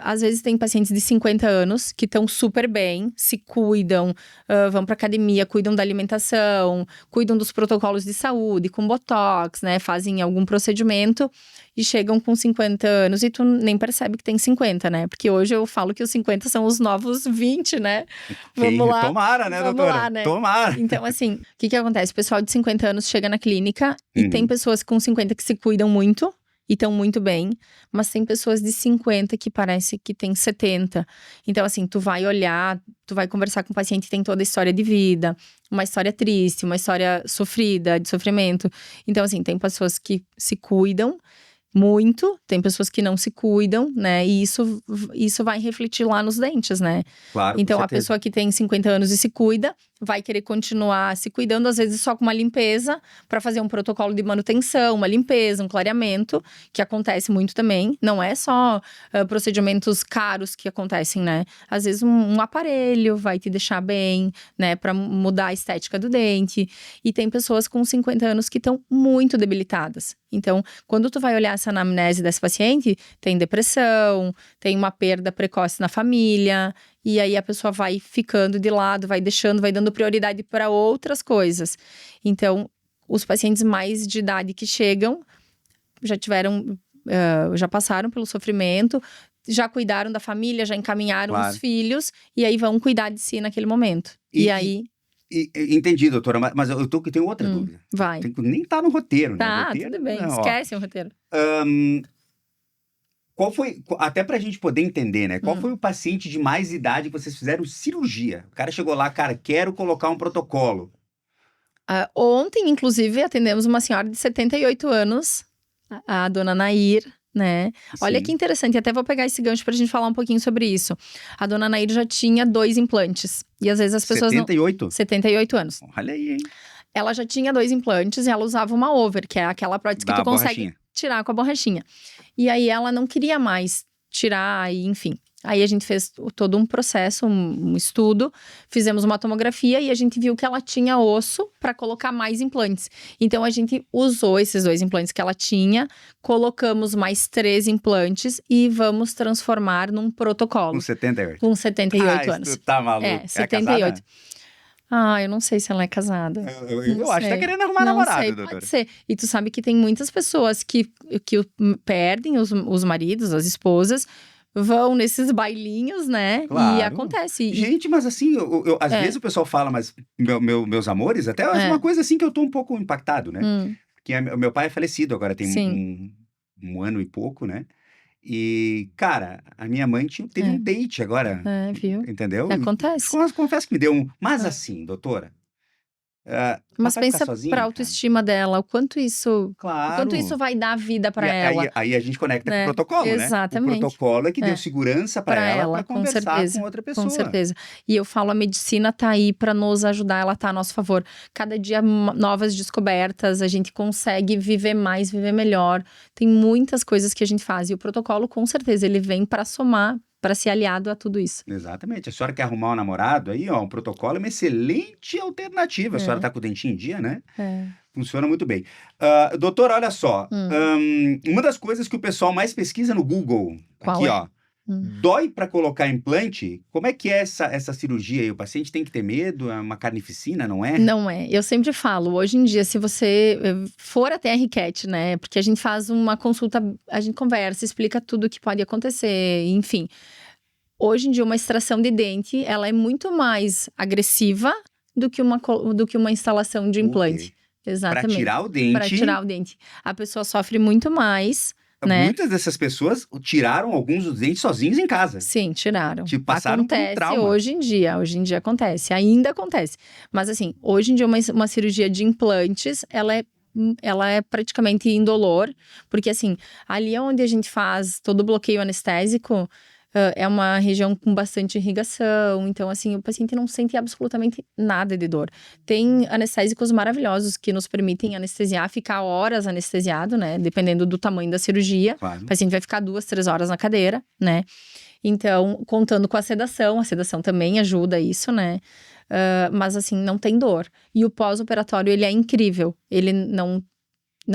às vezes tem pacientes de 50 anos que estão super bem, se cuidam, vão pra academia, cuidam da alimentação, cuidam dos protocolos de saúde, com botox, né? Fazem algum procedimento e chegam com 50 anos e tu nem percebe que tem 50, né? Porque hoje eu falo que os 50 são os novos 20, né? Vamos lá. Tomara, né, Vamos doutora? lá, né? Tomara. Então, assim, o que acontece? O pessoal de 50 anos chega na clínica e Uhum. tem pessoas com 50 que se cuidam muito e estão muito bem, mas tem pessoas de 50 que parece que tem 70. Então, assim, tu vai olhar, tu vai conversar com o paciente que tem toda a história de vida, uma história triste, uma história sofrida, de sofrimento. Então, assim, tem pessoas que se cuidam muito, tem pessoas que não se cuidam, né? E isso vai refletir lá nos dentes, né? Claro, Então, com a certeza. pessoa que tem 50 anos e se cuida, vai querer continuar se cuidando, às vezes só com uma limpeza, para fazer um protocolo de manutenção, uma limpeza, um clareamento, que acontece muito também. Não é só procedimentos caros que acontecem, né? Às vezes um aparelho vai te deixar bem, né? Para mudar a estética do dente. E tem pessoas com 50 anos que estão muito debilitadas. Então, quando tu vai olhar essa anamnese dessa paciente, tem depressão, tem uma perda precoce na família, e aí a pessoa vai ficando de lado, vai deixando, vai dando prioridade para outras coisas. Então, os pacientes mais de idade que chegam, já passaram pelo sofrimento, já cuidaram da família, já encaminharam Claro. os filhos, e aí vão cuidar de si naquele momento. E aí... Entendi, doutora, mas eu tenho outra dúvida. vai. Nem tá no roteiro, né? Tá, Roteiro, tudo bem, ó. esquece o roteiro. Qual foi, até pra gente poder entender, né? Qual foi o paciente de mais idade que vocês fizeram cirurgia? O cara chegou lá, cara, quero colocar um protocolo. Ontem, inclusive, atendemos uma senhora de 78 anos, a dona Nair, né? Olha Sim. que interessante, até vou pegar esse gancho pra gente falar um pouquinho sobre isso. A dona Nair já tinha 2 implantes. E às vezes as pessoas 78? 78 anos. Olha aí, hein? Ela já tinha 2 implantes e ela usava uma over, que é aquela prótese que Da tu consegue borrachinha. tirar com a borrachinha. E aí ela não queria mais tirar, e enfim. Aí a gente fez todo um processo, um estudo, fizemos uma tomografia e a gente viu que ela tinha osso para colocar mais implantes. Então a gente usou esses 2 implantes que ela tinha, colocamos mais 3 implantes e vamos transformar num protocolo. Com 78. Com 78 Ah, anos. isso tá maluco. É, 78. Eu não sei se ela é casada. Eu acho que tá querendo arrumar Não namorado, sei, doutora. pode ser. E tu sabe que tem muitas pessoas que perdem os maridos, as esposas, vão nesses bailinhos, né? Claro. E acontece. Gente, mas assim, às vezes o pessoal fala, mas meus amores, até é uma coisa assim que eu tô um pouco impactado, né? Porque meu pai é falecido, agora tem um ano e pouco, né? E, cara, a minha mãe teve um date agora, viu? entendeu? Acontece. Confesso que me deu um... Mas assim, doutora, Mas vai ficar pensa sozinha, pra cara? autoestima dela, o quanto isso Claro. vai dar vida E pra ela, aí a gente conecta com o né? protocolo, né? O Exatamente. protocolo é que deu É. segurança para Pra ela para ela, com conversar certeza, com outra com pessoa. certeza. E eu falo, a medicina tá aí pra nos ajudar, ela tá a nosso favor. Cada dia novas descobertas, a gente consegue viver mais, viver melhor. Tem muitas coisas que a gente faz. E o protocolo, com certeza, ele vem pra somar, pra ser aliado a tudo isso. Exatamente. A senhora quer arrumar um namorado aí, ó, um protocolo é uma excelente alternativa. A senhora tá com o dentinho em dia, né? É. Funciona muito bem. Doutora, olha só. Uma das coisas que o pessoal mais pesquisa no Google, Qual aqui, é? ó, dói para colocar implante? Como é que é essa cirurgia aí? O paciente tem que ter medo? É uma carnificina, não é? Não é. Eu sempre falo, hoje em dia, se você for até a RCAT, né? Porque a gente faz uma consulta, a gente conversa, explica tudo o que pode acontecer, enfim. Hoje em dia, uma extração de dente, ela é muito mais agressiva do que uma instalação de implante. Para Exatamente. tirar o Para dente. tirar o dente. A pessoa sofre muito mais, né? Muitas dessas pessoas tiraram alguns dos dentes sozinhos em casa. Sim, tiraram. Tipo, passaram por um Acontece trauma. hoje em dia acontece, ainda acontece. Mas assim, hoje em dia uma cirurgia de implantes, ela é praticamente indolor, porque assim, ali é onde a gente faz todo o bloqueio anestésico, é uma região com bastante irrigação, então assim, o paciente não sente absolutamente nada de dor. Tem anestésicos maravilhosos que nos permitem anestesiar, ficar horas anestesiado, né? Dependendo do tamanho da cirurgia. Claro. O paciente vai ficar 2, 3 horas na cadeira, né? Então, contando com a sedação também ajuda isso, né? Mas assim, não tem dor. E o pós-operatório, ele é incrível. Ele não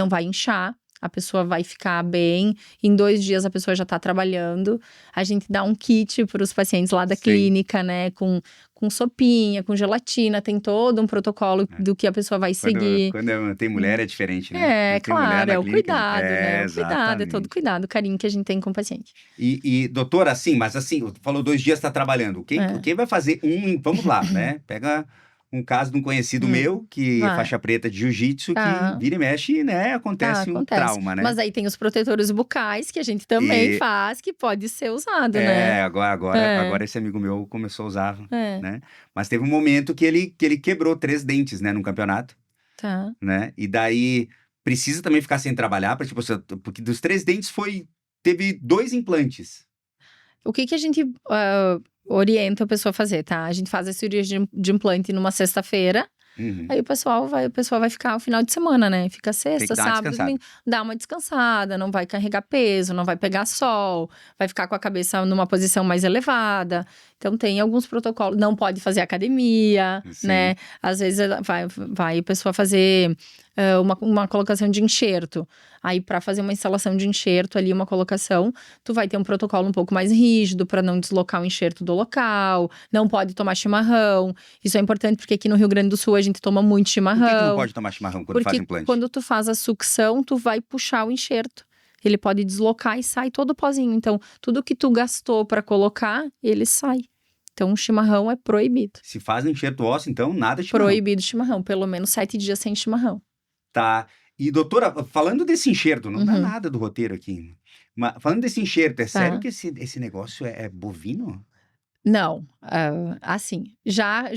vai inchar. A pessoa vai ficar bem. Em 2 dias a pessoa já tá trabalhando. A gente dá um kit para os pacientes lá da Sim. clínica, né? Com sopinha, com gelatina. Tem todo um protocolo do que a pessoa vai seguir. Quando tem mulher é diferente, né? É, Quando tem mulher claro, na é o clínica, cuidado, né? O cuidado, é todo exatamente. cuidado, o carinho que a gente tem com o paciente. E doutora, assim, mas assim, falou 2 dias tá trabalhando. Quem vai fazer vamos lá, né? Pega um caso de um conhecido meu, que é Vai. faixa preta de jiu-jitsu, Tá. que vira e mexe, né? Acontece um trauma, né? Mas aí tem os protetores bucais, que a gente também faz, que pode ser usado, né? Agora esse amigo meu começou a usar, É, né? Mas teve um momento que ele quebrou 3 dentes, né, num campeonato, tá. né? E daí precisa também ficar sem trabalhar, porque dos 3 dentes teve 2 implantes. O que a gente orienta a pessoa a fazer, tá? A gente faz a cirurgia de implante numa sexta-feira. Uhum. Aí o pessoal vai ficar o final de semana, né? Fica Tem sexta, que dar uma sábado, descansada. domingo. Dá uma descansada, não vai carregar peso, não vai pegar sol, vai ficar com a cabeça numa posição mais elevada. Então tem alguns protocolos. Não pode fazer academia, Sim. né? Às vezes vai a pessoa fazer uma colocação de enxerto. Aí, para fazer uma instalação de enxerto ali, uma colocação, tu vai ter um protocolo um pouco mais rígido para não deslocar o enxerto do local. Não pode tomar chimarrão. Isso é importante porque aqui no Rio Grande do Sul a gente toma muito chimarrão. Por que não pode tomar chimarrão quando faz implante? Quando tu faz a sucção, tu vai puxar o enxerto. Ele pode deslocar e sai todo o pozinho. Então, tudo que tu gastou para colocar, ele sai. Então, o chimarrão é proibido. Se faz enxerto ósseo, então nada de chimarrão. Proibido chimarrão. Pelo menos 7 dias sem chimarrão. Tá. E doutora, falando desse enxerto, não dá nada do roteiro aqui. Mas falando desse enxerto, é sério que esse negócio é bovino? Não, assim, já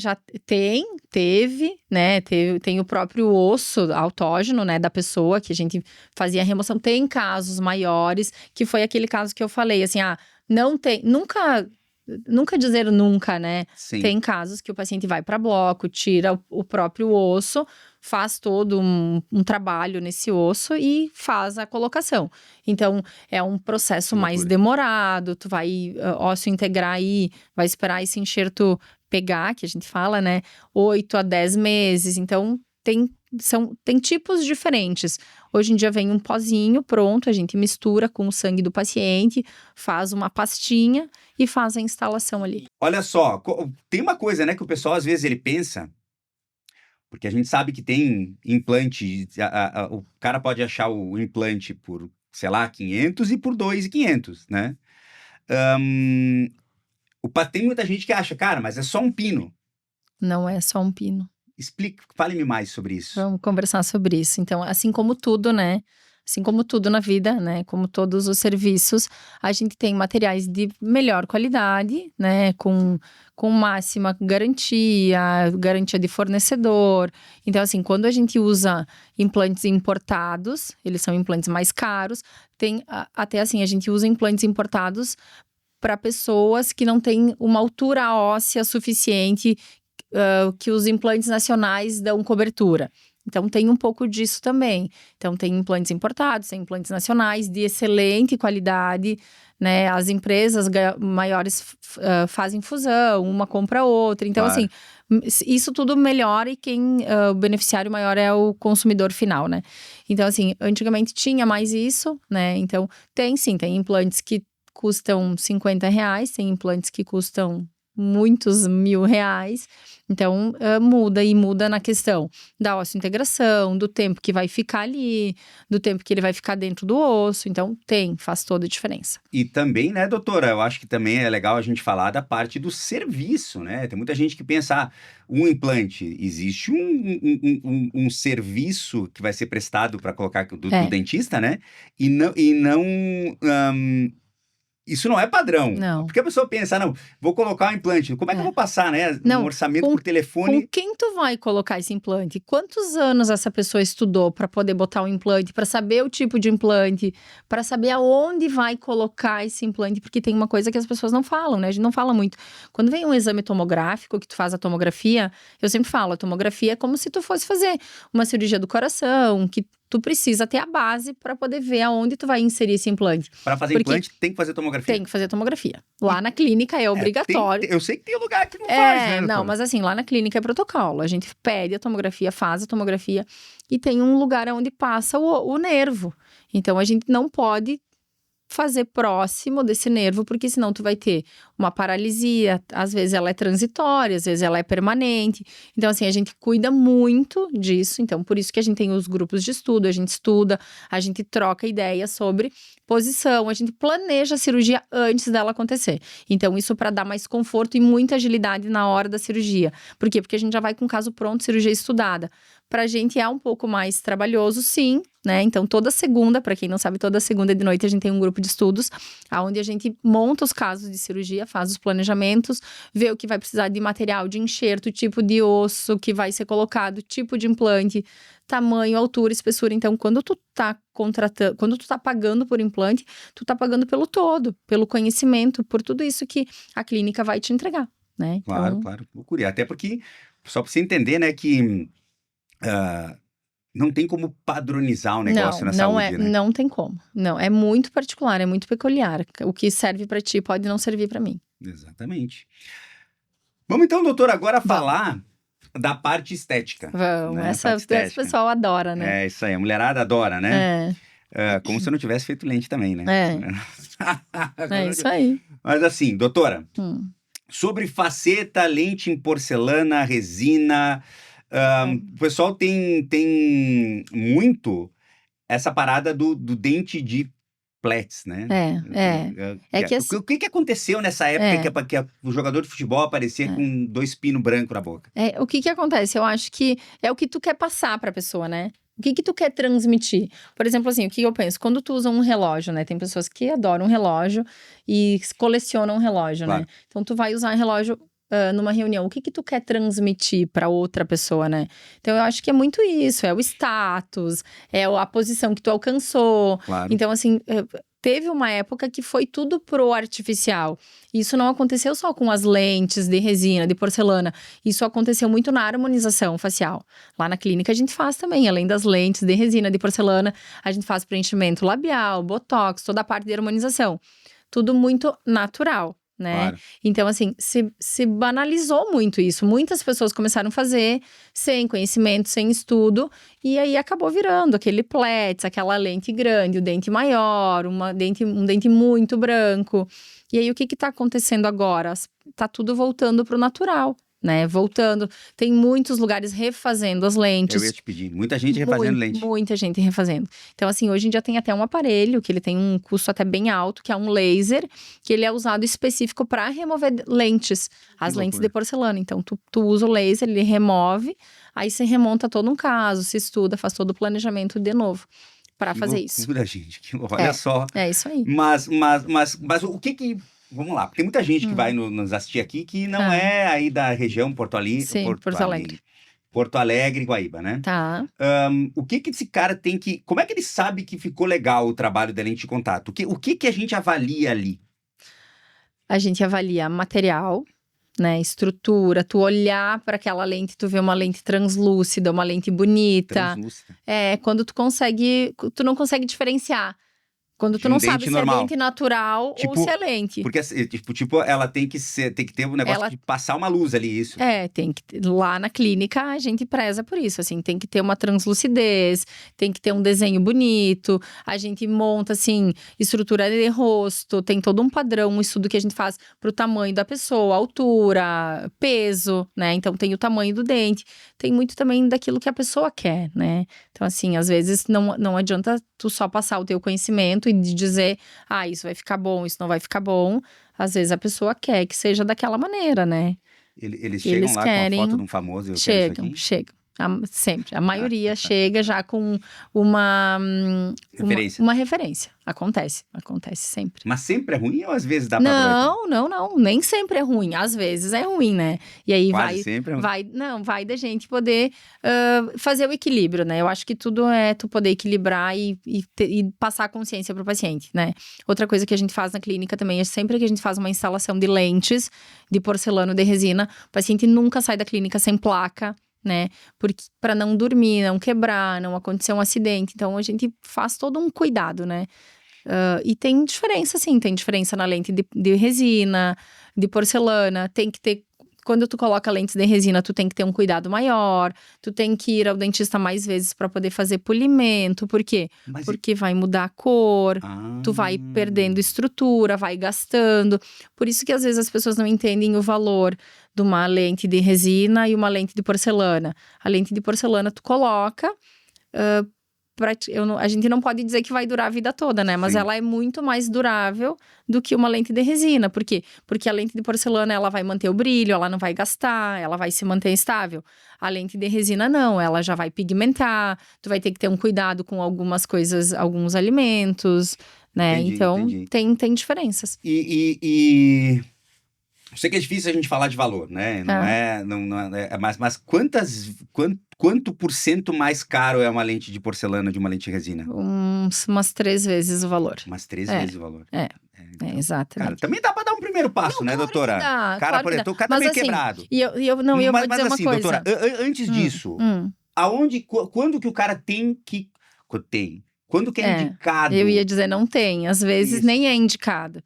teve, né, tem o próprio osso autógeno, né, da pessoa, que a gente fazia a remoção. Tem casos maiores, que foi aquele caso que eu falei, assim, não tem, nunca dizer nunca, né? Sim. Tem casos que o paciente vai para bloco, tira o próprio osso, faz todo um trabalho nesse osso e faz a colocação. Então, é um processo mais demorado, tu vai ósseo integrar aí, vai esperar esse enxerto pegar, que a gente fala, né? 8 a 10 meses. Então, tem tipos diferentes. Hoje em dia vem um pozinho pronto, a gente mistura com o sangue do paciente, faz uma pastinha e faz a instalação ali. Olha só, tem uma coisa, né, que o pessoal às vezes ele pensa, porque a gente sabe que tem implante, o cara pode achar o implante por, sei lá, 500 e por 2.500, né? Tem muita gente que acha, cara, mas é só um pino. Não é só um pino. Fale-me mais sobre isso. Vamos conversar sobre isso. Então, assim como tudo, né? Assim como tudo na vida, né? Como todos os serviços, a gente tem materiais de melhor qualidade, né? Com máxima garantia de fornecedor. Então, assim, quando a gente usa implantes importados, eles são implantes mais caros. Até assim, a gente usa implantes importados para pessoas que não têm uma altura óssea suficiente que os implantes nacionais dão cobertura. Então, tem um pouco disso também. Então, tem implantes importados, tem implantes nacionais de excelente qualidade, né? As empresas maiores fazem fusão, uma compra a outra. Então, Claro. assim, isso tudo melhora e o beneficiário maior é o consumidor final, né? Então, assim, antigamente tinha mais isso, né? Então, tem implantes que custam R$50, tem implantes que custam muitos R$1.000. Então, muda na questão da osseointegração, do tempo que vai ficar ali, do tempo que ele vai ficar dentro do osso. Então, faz toda a diferença. E também, né, doutora, eu acho que também é legal a gente falar da parte do serviço, né? Tem muita gente que pensa, um implante, existe um serviço que vai ser prestado para colocar do dentista, né? E não isso não é padrão. Não. Porque a pessoa pensa, não, vou colocar um implante, como é que eu vou passar, né? Não, um orçamento por telefone. Com quem tu vai colocar esse implante? Quantos anos essa pessoa estudou para poder botar um implante, para saber o tipo de implante, para saber aonde vai colocar esse implante? Porque tem uma coisa que as pessoas não falam, né? A gente não fala muito. Quando vem um exame tomográfico, que tu faz a tomografia, eu sempre falo, a tomografia é como se tu fosse fazer uma cirurgia do coração, que tu precisa ter a base para poder ver aonde tu vai inserir esse implante. Para fazer implante, tem que fazer tomografia. Tem que fazer tomografia. Lá na clínica é obrigatório. Eu sei que tem lugar que não faz, né? Não, mas assim, lá na clínica é protocolo. A gente pede a tomografia, faz a tomografia e tem um lugar onde passa o nervo. Então, a gente não pode fazer próximo desse nervo, porque senão tu vai ter uma paralisia, às vezes ela é transitória, às vezes ela é permanente. Então, assim, a gente cuida muito disso. Então, por isso que a gente tem os grupos de estudo, a gente estuda, a gente troca ideias sobre posição, a gente planeja a cirurgia antes dela acontecer. Então, isso para dar mais conforto e muita agilidade na hora da cirurgia. Por quê? Porque a gente já vai com o caso pronto, cirurgia estudada. Pra gente é um pouco mais trabalhoso, sim, né? Então, toda segunda, para quem não sabe, toda segunda de noite a gente tem um grupo de estudos, onde a gente monta os casos de cirurgia, faz os planejamentos, vê o que vai precisar de material, de enxerto, tipo de osso que vai ser colocado, tipo de implante, tamanho, altura, espessura. Então, quando tu tá pagando por implante, tu tá pagando pelo todo, pelo conhecimento, por tudo isso que a clínica vai te entregar, né? Claro, claro. Loucura. Até porque, só para você entender, né, que não tem como padronizar o negócio na saúde, né? Não tem como. Não, é muito particular, é muito peculiar. O que serve para ti pode não servir para mim. Exatamente. Vamos então, doutor, agora falar da parte estética. Vamos, né? Esse pessoal adora, né? É isso aí, a mulherada adora, né? Como se eu não tivesse feito lente também, né? É isso aí. Mas assim, doutora, sobre faceta, lente em porcelana, resina, o pessoal tem muito essa parada do dente de Platts, né? Assim, o que aconteceu nessa época que o jogador de futebol aparecia com 2 pinos brancos na boca? O que acontece? Eu acho que é o que tu quer passar pra pessoa, né? O que tu quer transmitir? Por exemplo, assim, o que eu penso? Quando tu usa um relógio, né? Tem pessoas que adoram um relógio e colecionam um relógio, né? Então, tu vai usar um relógio numa reunião. O que tu quer transmitir para outra pessoa, né? Então, eu acho que é muito isso. É o status, é a posição que tu alcançou. Então, assim... Teve uma época que foi tudo pro artificial. Isso não aconteceu só com as lentes de resina, de porcelana. Isso aconteceu muito na harmonização facial. Lá na clínica a gente faz também, além das lentes de resina, de porcelana, a gente faz preenchimento labial, botox, toda a parte de harmonização. Tudo muito natural, né? Então, assim, se banalizou muito isso. Muitas pessoas começaram a fazer sem conhecimento, sem estudo, e aí acabou virando aquele Platts, aquela lente grande, o dente maior, um dente muito branco. E aí, o que tá acontecendo agora? Tá tudo voltando pro natural, né? Voltando. Tem muitos lugares refazendo as lentes. Eu ia te pedir. Muita gente refazendo lente. Muita gente refazendo. Então, assim, hoje em dia tem até um aparelho que ele tem um custo até bem alto, que é um laser, que ele é usado específico para remover lentes. As lentes de porcelana. Então, tu usa o laser, ele remove, aí você remonta todo um caso, se estuda, faz todo o planejamento de novo. para fazer isso. Loucura, gente. Olha só. É isso aí. Mas o que... Vamos lá, porque tem muita gente que vai nos assistir aqui que não é aí da região Porto Alegre. Sim, Porto Alegre. Porto Alegre, Guaíba, né? Tá. O que esse cara tem que... Como é que ele sabe que ficou legal o trabalho da lente de contato? O que a gente avalia ali? A gente avalia material, né, estrutura, tu olhar para aquela lente, tu vê uma lente translúcida, uma lente bonita. Translúcida. Quando tu não consegue diferenciar. Quando tu não sabe se é lente natural ou se é lente. Porque, ela tem que ter um negócio de passar uma luz ali, isso. Lá na clínica a gente preza por isso, assim, tem que ter uma translucidez, tem que ter um desenho bonito, a gente monta, assim, estrutura de rosto, tem todo um padrão, um estudo que a gente faz pro tamanho da pessoa, altura, peso, né, então tem o tamanho do dente, tem muito também daquilo que a pessoa quer, né, então assim, às vezes não adianta tu só passar o teu conhecimento e de dizer, isso vai ficar bom, isso não vai ficar bom. Às vezes a pessoa quer que seja daquela maneira, né? Eles chegam lá com a foto de um famoso, chegam. Sempre. A maioria chega já com uma referência. Acontece sempre. Mas sempre é ruim ou às vezes dá pra aproveitar? Não. Nem sempre é ruim. Às vezes é ruim, né? E aí sempre é ruim. vai da gente poder fazer o equilíbrio, né? Eu acho que tudo é tu poder equilibrar e passar a consciência pro paciente, né? Outra coisa que a gente faz na clínica também é sempre que a gente faz uma instalação de lentes de porcelana de resina, o paciente nunca sai da clínica sem placa, né? Porque para não dormir, não quebrar, não acontecer um acidente. Então a gente faz todo um cuidado, né? E tem diferença, sim, tem diferença na lente de resina, de porcelana, tem que ter. Quando tu coloca lentes de resina, tu tem que ter um cuidado maior, tu tem que ir ao dentista mais vezes para poder fazer polimento, por quê? Porque vai mudar a cor, tu vai perdendo estrutura, vai gastando, por isso que às vezes as pessoas não entendem o valor de uma lente de resina e uma lente de porcelana. A lente de porcelana tu coloca, a gente não pode dizer que vai durar a vida toda, né? Mas ela é muito mais durável do que uma lente de resina. Por quê? Porque a lente de porcelana, ela vai manter o brilho, ela não vai gastar, ela vai se manter estável. A lente de resina, não. Ela já vai pigmentar, tu vai ter que ter um cuidado com algumas coisas, alguns alimentos, né? Entendi. Tem diferenças. Eu sei que é difícil a gente falar de valor, né? Mas quanto por cento mais caro é uma lente de porcelana de uma lente de resina? Umas 3 vezes o valor. Umas 3 vezes o valor. Então, exatamente. Cara, também dá pra dar um primeiro passo, né, doutora? Claro que dá. O cara tá meio quebrado. E eu vou dizer uma coisa. Doutora, antes disso, quando que o cara tem que... Quando que é indicado? Eu ia dizer não tem, às vezes nem é indicado.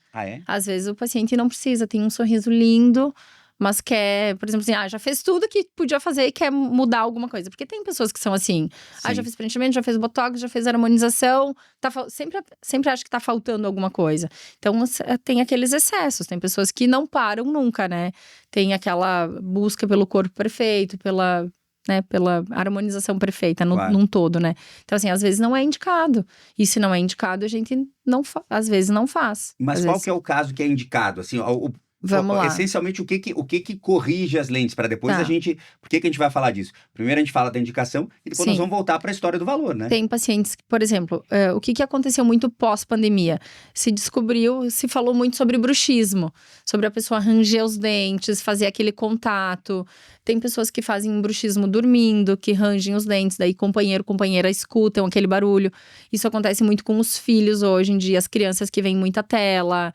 Às vezes o paciente não precisa, tem um sorriso lindo, mas quer, por exemplo assim, já fez tudo que podia fazer e quer mudar alguma coisa. Porque tem pessoas que são assim, já fez preenchimento, já fez botox, já fez harmonização, sempre acha que tá faltando alguma coisa. Então tem aqueles excessos, tem pessoas que não param nunca, né? Tem aquela busca pelo corpo perfeito, pela harmonização perfeita num todo, né? Então, assim, às vezes não é indicado. E se não é indicado, a gente às vezes não faz. Mas qual que é o caso que é indicado? Assim, Vamos lá. Essencialmente, o que corrige as lentes? Para depois a gente... Por que a gente vai falar disso? Primeiro a gente fala da indicação e depois nós vamos voltar para a história do valor, né? Tem pacientes que, por exemplo, o que aconteceu muito pós-pandemia? Se falou muito sobre bruxismo. Sobre a pessoa ranger os dentes, fazer aquele contato. Tem pessoas que fazem um bruxismo dormindo, que rangem os dentes. Daí companheiro, companheira escutam aquele barulho. Isso acontece muito com os filhos hoje em dia. As crianças que veem muita tela,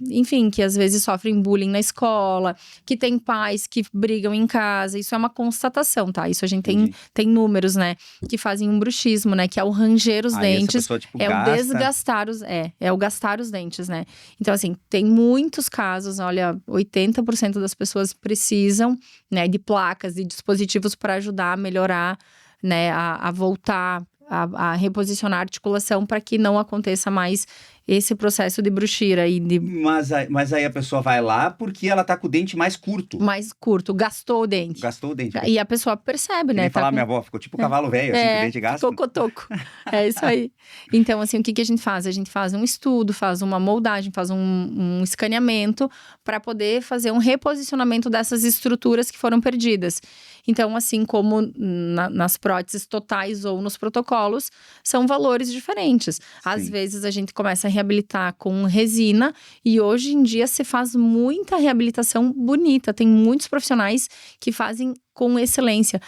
enfim, que às vezes sofrem bullying na escola, que tem pais que brigam em casa. Isso é uma constatação, tá? Isso a gente tem números, né? Que fazem um bruxismo, né? Que é o ranger os dentes. Pessoa, o desgastar o gastar os dentes, né? Então, assim, tem muitos casos, olha, 80% das pessoas precisam, né? De placas, de dispositivos para ajudar a melhorar, né? A voltar, a reposicionar a articulação para que não aconteça mais esse processo de bruxira e de Mas aí a pessoa vai lá porque ela tá com o dente mais curto. mais curto, gastou o dente. Gastou o dente. E a pessoa percebe, Que né? nem Tá falava com... minha avó, ficou tipo cavalo velho, assim, com o dente gasto. ficou cotoco. É isso aí. Então, assim, o que a gente faz? A gente faz um estudo, faz uma moldagem, faz um escaneamento para poder fazer um reposicionamento dessas estruturas que foram perdidas. Então, assim como nas próteses totais ou nos protocolos, são valores diferentes. Às Sim. vezes a gente começa a reabilitar com resina e hoje em dia se faz muita reabilitação bonita. Tem muitos profissionais que fazem com excelência.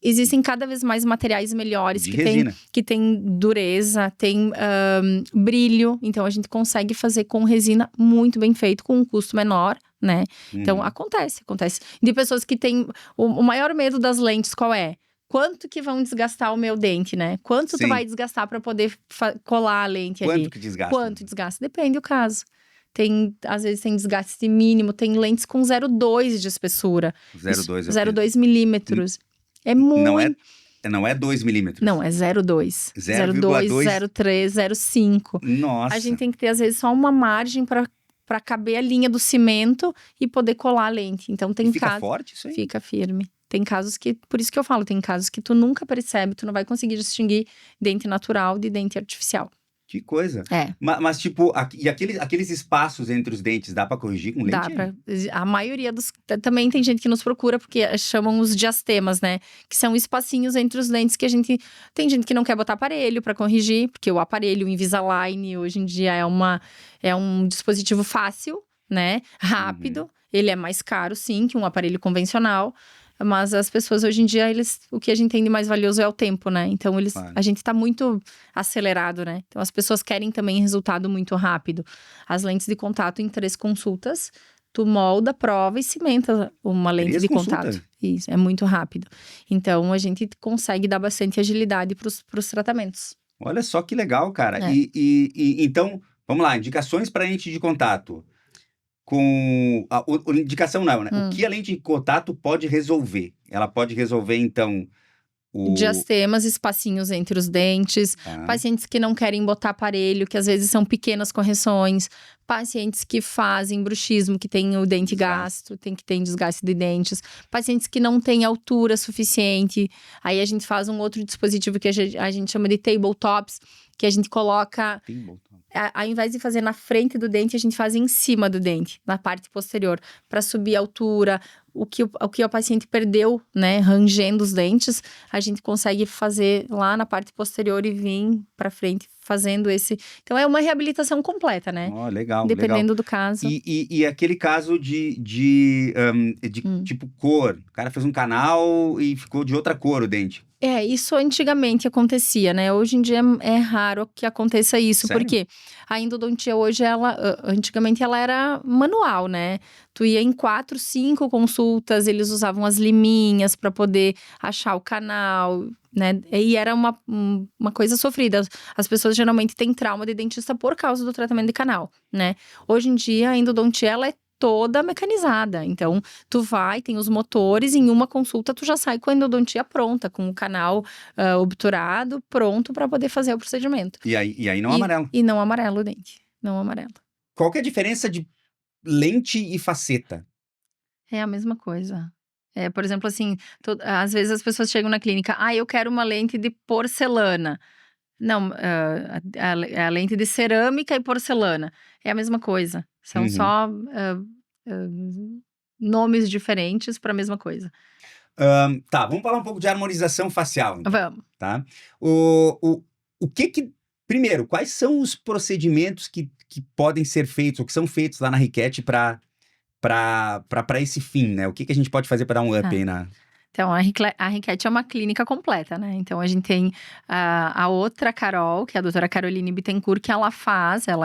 Existem cada vez mais materiais melhores De que resina. tem dureza, tem brilho. Então, a gente consegue fazer com resina muito bem feito, com um custo menor, né? Então, Uhum. acontece. De pessoas que têm… O maior medo das lentes, qual é? Quanto que vão desgastar o meu dente, né? Quanto tu Sim. vai desgastar para poder colar a lente ali? Quanto que desgasta? Quanto desgasta? Depende do caso. Às vezes tem desgaste mínimo, tem lentes com 0,2 de espessura. 0,2 é o quê? 0,2 milímetros. É muito… Não é 2 milímetros. Não, é 0,2. 0,2. 0,3, 0,5. Nossa. A gente tem que ter, às vezes, só uma margem para caber a linha do cimento e poder colar a lente. Então, tem E fica casos… forte isso aí? Fica firme. Tem casos que… Por isso que eu falo, tem casos que tu nunca percebe, tu não vai conseguir distinguir dente natural de dente artificial. Que coisa. É. Mas tipo, e aqueles espaços entre os dentes, dá pra corrigir com lente? Dá pra… A maioria dos… Também tem gente que nos procura porque chamam os diastemas, né? Que são espacinhos entre os dentes que a gente… Tem gente que não quer botar aparelho pra corrigir, porque o aparelho, o Invisalign, hoje em dia é um dispositivo fácil, né? Rápido. Ele é mais caro, sim, que um aparelho convencional. Mas as pessoas hoje em dia, o que a gente tem de mais valioso é o tempo, né? Então, Claro. a gente tá muito acelerado, né? Então, as pessoas querem também resultado muito rápido. As lentes de contato em 3 consultas, tu molda, prova e cimenta uma lente 3 de consultas? contato. Isso, é muito rápido. Então, a gente consegue dar bastante agilidade pros tratamentos. Olha só que legal, cara. É. Então, vamos lá, indicações para lente de contato. Indicação não, né? O que a lente de contato pode resolver? Ela pode resolver, então, Diastemas, espacinhos entre os dentes, pacientes que não querem botar aparelho, que às vezes são pequenas correções, pacientes que fazem bruxismo, que tem o dente gasto, tem desgaste de dentes, pacientes que não têm altura suficiente, aí a gente faz um outro dispositivo que a gente chama de tabletops, que a gente coloca… Ao invés de fazer na frente do dente, a gente faz em cima do dente, na parte posterior, para subir a altura. O que o paciente perdeu, né, rangendo os dentes, a gente consegue fazer lá na parte posterior e vir para frente fazendo esse… Então, é uma reabilitação completa, né? Legal, dependendo legal. do caso. E aquele caso de tipo cor, o cara fez um canal e ficou de outra cor o dente. Isso antigamente acontecia, né? Hoje em dia é raro que aconteça isso. Sério? Porque a endodontia hoje, antigamente ela era manual, né? Tu ia em 4, 5 consultas, eles usavam as liminhas para poder achar o canal, né? E era uma coisa sofrida. As pessoas geralmente têm trauma de dentista por causa do tratamento de canal, né? Hoje em dia, a endodontia, ela é toda mecanizada. Então, tu tem os motores, em uma consulta tu já sai com a endodontia pronta, com o canal obturado, pronto para poder fazer o procedimento. E aí não amarelo. E não amarelo o dente. Não amarelo. Qual que é a diferença de lente e faceta? É a mesma coisa. Por exemplo, assim, às vezes as pessoas chegam na clínica, eu quero uma lente de porcelana. Não, a lente de cerâmica e porcelana. É a mesma coisa. São só nomes diferentes para a mesma coisa. Tá, vamos falar um pouco de harmonização facial, então. Vamos. Tá? Primeiro, quais são os procedimentos que podem ser feitos, ou que são feitos lá na Riquete para esse fim, né? O que a gente pode fazer para dar um up aí na… Então, a Riquete é uma clínica completa, né? Então, a gente tem a outra Carol, que é a doutora Caroline Bittencourt, que ela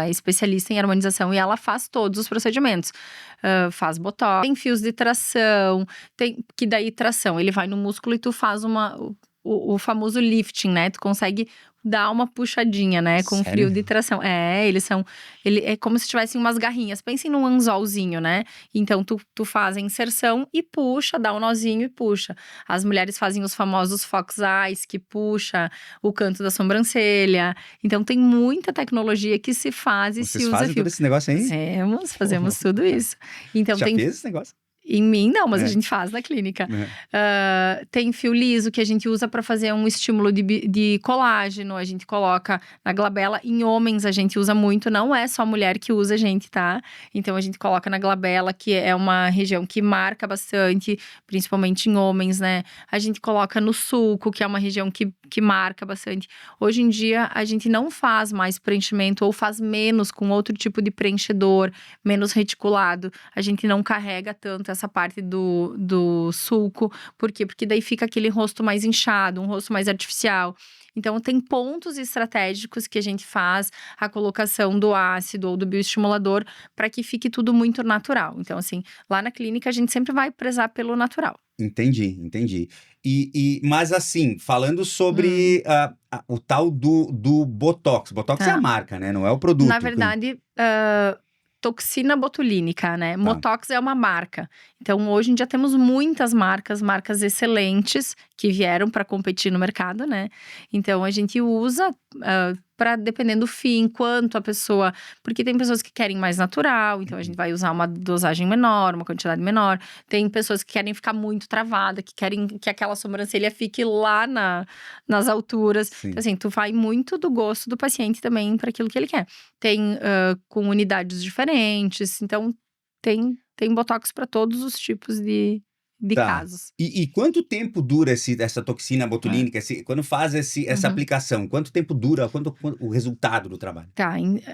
é especialista em harmonização e ela faz todos os procedimentos. Faz botox, tem fios de tração, que daí tração, ele vai no músculo e tu faz o famoso lifting, né? Tu consegue dá uma puxadinha, né? Com Sério? fio de tração. É como se tivessem umas garrinhas. Pensem num anzolzinho, né? Então, tu faz a inserção e puxa, dá um nozinho e puxa. As mulheres fazem os famosos fox eyes, que puxa o canto da sobrancelha. Então, tem muita tecnologia que se faz e Vocês se usa fazem fio. todo esse negócio aí? Fazemos tudo isso. Então, Já tem fez esse negócio? em mim, não, mas a É. gente faz na clínica. É. Tem fio liso que a gente usa para fazer um estímulo de colágeno. A gente coloca na glabela. Em homens, a gente usa muito. Não é só mulher que usa, gente, tá? Então, a gente coloca na glabela, que é uma região que marca bastante, principalmente em homens, né? A gente coloca no sulco, que é uma região que marca bastante. Hoje em dia, a gente não faz mais preenchimento ou faz menos com outro tipo de preenchedor, menos reticulado. A gente não carrega tanto essa parte do sulco. Por quê? Porque daí fica aquele rosto mais inchado, um rosto mais artificial. Então, tem pontos estratégicos que a gente faz a colocação do ácido ou do bioestimulador para que fique tudo muito natural. Então, assim, lá na clínica a gente sempre vai prezar pelo natural. Entendi. Mas assim, falando sobre o tal do Botox. Botox é a marca, né? Não é o produto. Na verdade, toxina botulínica, né? Motox é uma marca. Então, hoje em dia temos muitas marcas excelentes que vieram para competir no mercado, né? Então, a gente usa para, dependendo do fim, quanto a pessoa… Porque tem pessoas que querem mais natural, então a gente vai usar uma dosagem menor, uma quantidade menor. Tem pessoas que querem ficar muito travada, que querem que aquela sobrancelha fique lá nas alturas. Sim. Então, assim, tu vai muito do gosto do paciente também para aquilo que ele quer. Tem com unidades diferentes, então tem botox para todos os tipos de casos. E quanto tempo dura essa toxina botulínica? Quando faz essa aplicação, quanto tempo dura o resultado do trabalho?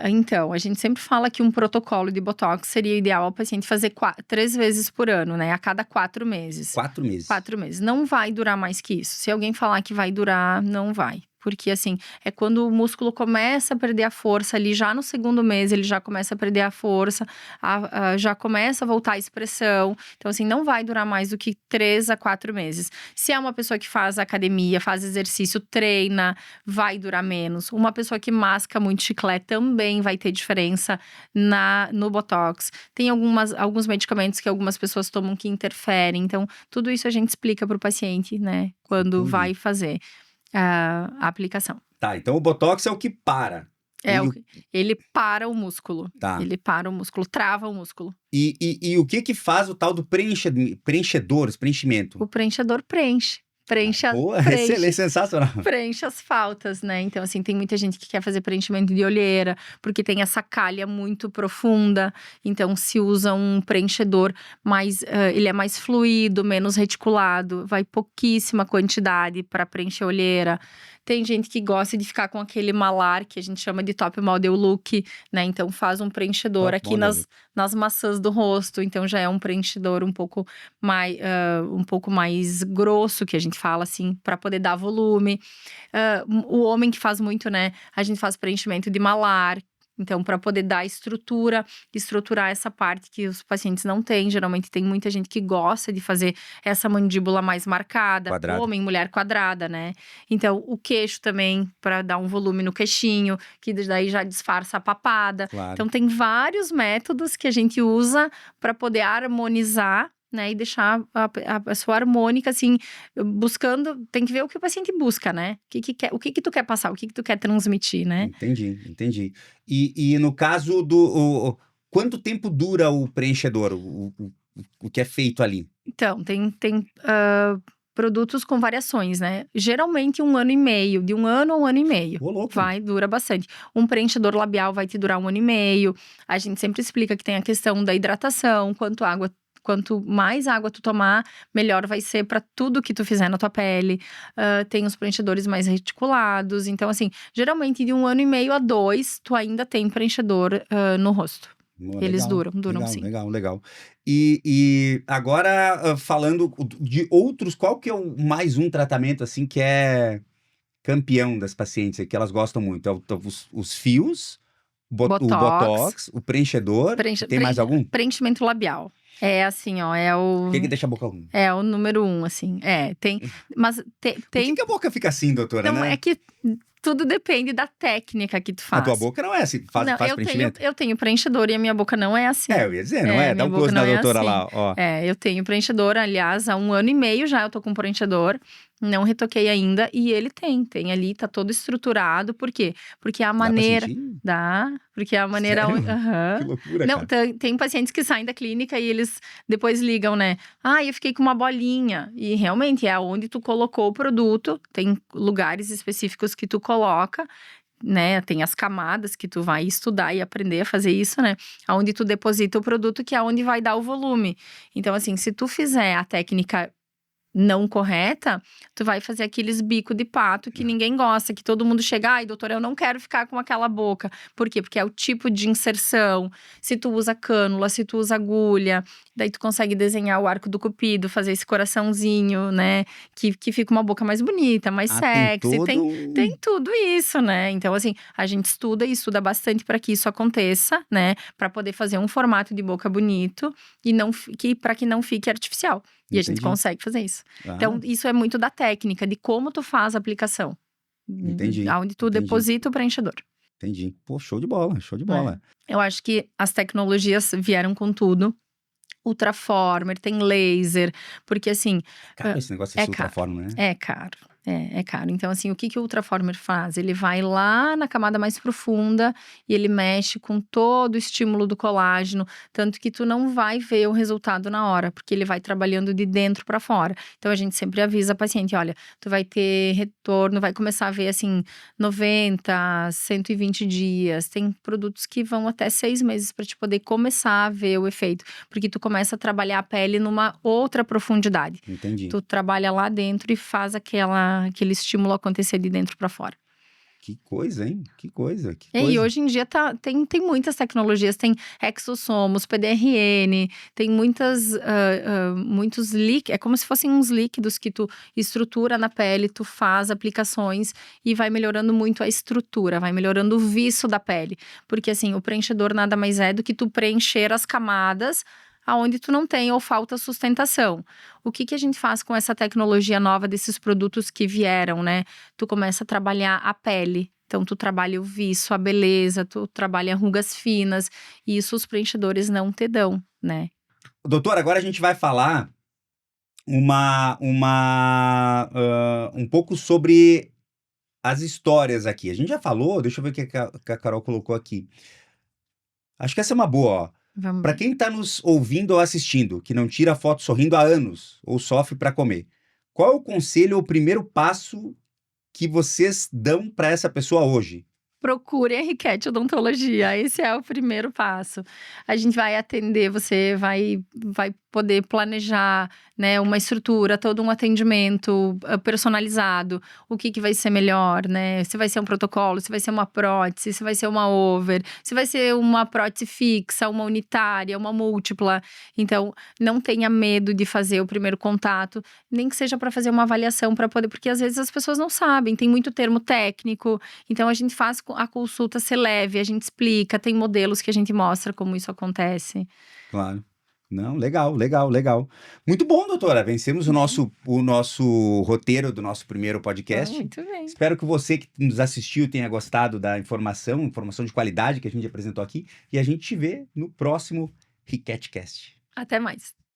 Então, a gente sempre fala que um protocolo de botox seria ideal ao paciente fazer 3 vezes por ano, né? A cada 4 meses. 4 meses? 4 meses. Não vai durar mais que isso. Se alguém falar que vai durar, não vai. Porque, assim, é quando o músculo começa a perder a força ali, já no segundo mês ele já começa a perder a força, já começa a voltar a expressão. Então, assim, não vai durar mais do que 3 a 4 meses. Se é uma pessoa que faz academia, faz exercício, treina, vai durar menos. Uma pessoa que masca muito chiclete também vai ter diferença no Botox. Tem alguns medicamentos que algumas pessoas tomam que interferem. Então, tudo isso a gente explica para o paciente, né? Quando vai fazer a aplicação. Então o Botox é o que para. Ele para o músculo. Tá. Ele para o músculo, trava o músculo. E o que faz o tal do preenchimento? O preenchedor preenche. Excelente, sensacional. Preenche as faltas, né? Então, assim, tem muita gente que quer fazer preenchimento de olheira, porque tem essa calha muito profunda. Então, se usa um preenchedor ele é mais fluido, menos reticulado, vai pouquíssima quantidade para preencher a olheira. Tem gente que gosta de ficar com aquele malar, que a gente chama de top model look, né? Então, faz um preenchedor aqui nas maçãs do rosto. Então, já é um preenchedor um pouco mais grosso, que a gente fala assim, para poder dar volume. O homem que faz muito, né? A gente faz preenchimento de malar. Então, para poder dar estruturar essa parte que os pacientes não têm. Geralmente, tem muita gente que gosta de fazer essa mandíbula mais marcada. Quadrada. Homem, mulher quadrada, né? Então, o queixo também, para dar um volume no queixinho, que daí já disfarça a papada. Claro. Então, tem vários métodos que a gente usa para poder harmonizar, né, e deixar a pessoa harmônica, assim, buscando… Tem que ver o que o paciente busca, né? O que tu quer passar, o que tu quer transmitir, né? Entendi. E no caso quanto tempo dura o preenchedor, o que é feito ali? Então, tem produtos com variações, né? Geralmente 1 ano e meio, de 1 ano a 1 ano e meio. Ô, louco. Dura bastante. Um preenchedor labial vai te durar 1 ano e meio. A gente sempre explica que tem a questão da hidratação, quanto mais água tu tomar, melhor vai ser para tudo que tu fizer na tua pele. Tem os preenchedores mais reticulados. Então, assim, geralmente de 1 ano e meio a 2, tu ainda tem preenchedor no rosto. Eles duram sim. Legal. E agora, falando de outros, qual que é mais um tratamento, assim, que é campeão das pacientes, que elas gostam muito? Os fios, o Botox, o preenchedor. Tem mais algum? Preenchimento labial. É assim, ó, é o… O que deixa a boca ruim? É o número 1, assim. Tem… Mas tem… Por que a boca fica assim, doutora, Não, né? é que tudo depende da técnica que tu A faz. tua boca não é assim, faz Não, preenchimento? eu tenho preenchedor e a minha boca não é assim. Eu ia dizer, não é? Dá Minha um boca close na não é doutora assim. lá, ó. Eu tenho preenchedor, aliás, há 1 ano e meio já eu tô com preenchedor. Não retoquei ainda. E ele tem ali, tá todo estruturado. Por quê? Porque a Dá pra maneira… sentir? Dá, porque a maneira… Sério? Aham. Que loucura, Não, cara. tem pacientes que saem da clínica e eles depois ligam, né? Eu fiquei com uma bolinha. E realmente é onde tu colocou o produto. Tem lugares específicos que tu coloca, né? Tem as camadas que tu vai estudar e aprender a fazer isso, né? Aonde tu deposita o produto, que é onde vai dar o volume. Então, assim, se tu fizer a técnica não correta, tu vai fazer aqueles bico de pato que ninguém gosta, que todo mundo chega, ai, doutora, eu não quero ficar com aquela boca. Por quê? Porque é o tipo de inserção. Se tu usa cânula, se tu usa agulha, daí tu consegue desenhar o arco do cupido, fazer esse coraçãozinho, né? Que fica uma boca mais bonita, mais Tem sexy. todo Tem tudo isso, né? Então, assim, a gente estuda e estuda bastante para que isso aconteça, né? Para poder fazer um formato de boca bonito e para que não fique artificial. E a gente Entendi. consegue fazer isso. Ah, Então, isso é muito da técnica, de como tu faz a aplicação. entendi. Onde tu Entendi. deposita o preenchedor. Entendi. Pô, show de bola, show de bola. Eu acho que as tecnologias vieram com tudo. Ultraformer, tem laser, porque assim… Cara, esse negócio desse ultraformer, né? É caro. É caro. Então, assim, o que o Ultraformer faz? Ele vai lá na camada mais profunda e ele mexe com todo o estímulo do colágeno, tanto que tu não vai ver o resultado na hora, porque ele vai trabalhando de dentro para fora. Então, a gente sempre avisa a paciente, olha, tu vai ter retorno, vai começar a ver, assim, 90, 120 dias. Tem produtos que vão até 6 meses para te poder começar a ver o efeito, porque tu começa a trabalhar a pele numa outra profundidade. Entendi. Tu trabalha lá dentro e faz aquele estímulo acontecer de dentro para fora. Que coisa, hein? Que coisa. E hoje em dia tem muitas tecnologias, tem exossomos, PDRN, tem muitos líquidos, é como se fossem uns líquidos que tu estrutura na pele, tu faz aplicações e vai melhorando muito a estrutura, vai melhorando o viço da pele. Porque assim, o preenchedor nada mais é do que tu preencher as camadas aonde tu não tem ou falta sustentação. O que a gente faz com essa tecnologia nova desses produtos que vieram, né? Tu começa a trabalhar a pele. Então, tu trabalha o viço, a beleza, tu trabalha rugas finas. E isso os preenchedores não te dão, né? Doutor, agora a gente vai falar um pouco sobre as histórias aqui. A gente já falou, deixa eu ver o que a Carol colocou aqui. Acho que essa é uma boa, ó. Para quem está nos ouvindo ou assistindo, que não tira foto sorrindo há anos ou sofre para comer, qual é o conselho ou o primeiro passo que vocês dão para essa pessoa hoje? Procure a Riquete Odontologia, esse é o primeiro passo. A gente vai atender, você vai poder planejar, né, uma estrutura, todo um atendimento personalizado, o que vai ser melhor, né? Se vai ser um protocolo, se vai ser uma prótese, se vai ser uma over, se vai ser uma prótese fixa, uma unitária, uma múltipla. Então, não tenha medo de fazer o primeiro contato, nem que seja para fazer uma avaliação para poder, porque às vezes as pessoas não sabem, tem muito termo técnico. Então, a gente faz a consulta ser leve, a gente explica, tem modelos que a gente mostra como isso acontece. Claro. Não, legal. Muito bom, doutora. Vencemos o nosso roteiro do nosso primeiro podcast. Muito bem. Espero que você que nos assistiu tenha gostado da informação de qualidade que a gente apresentou aqui. E a gente te vê no próximo RiqueteCast. Até mais.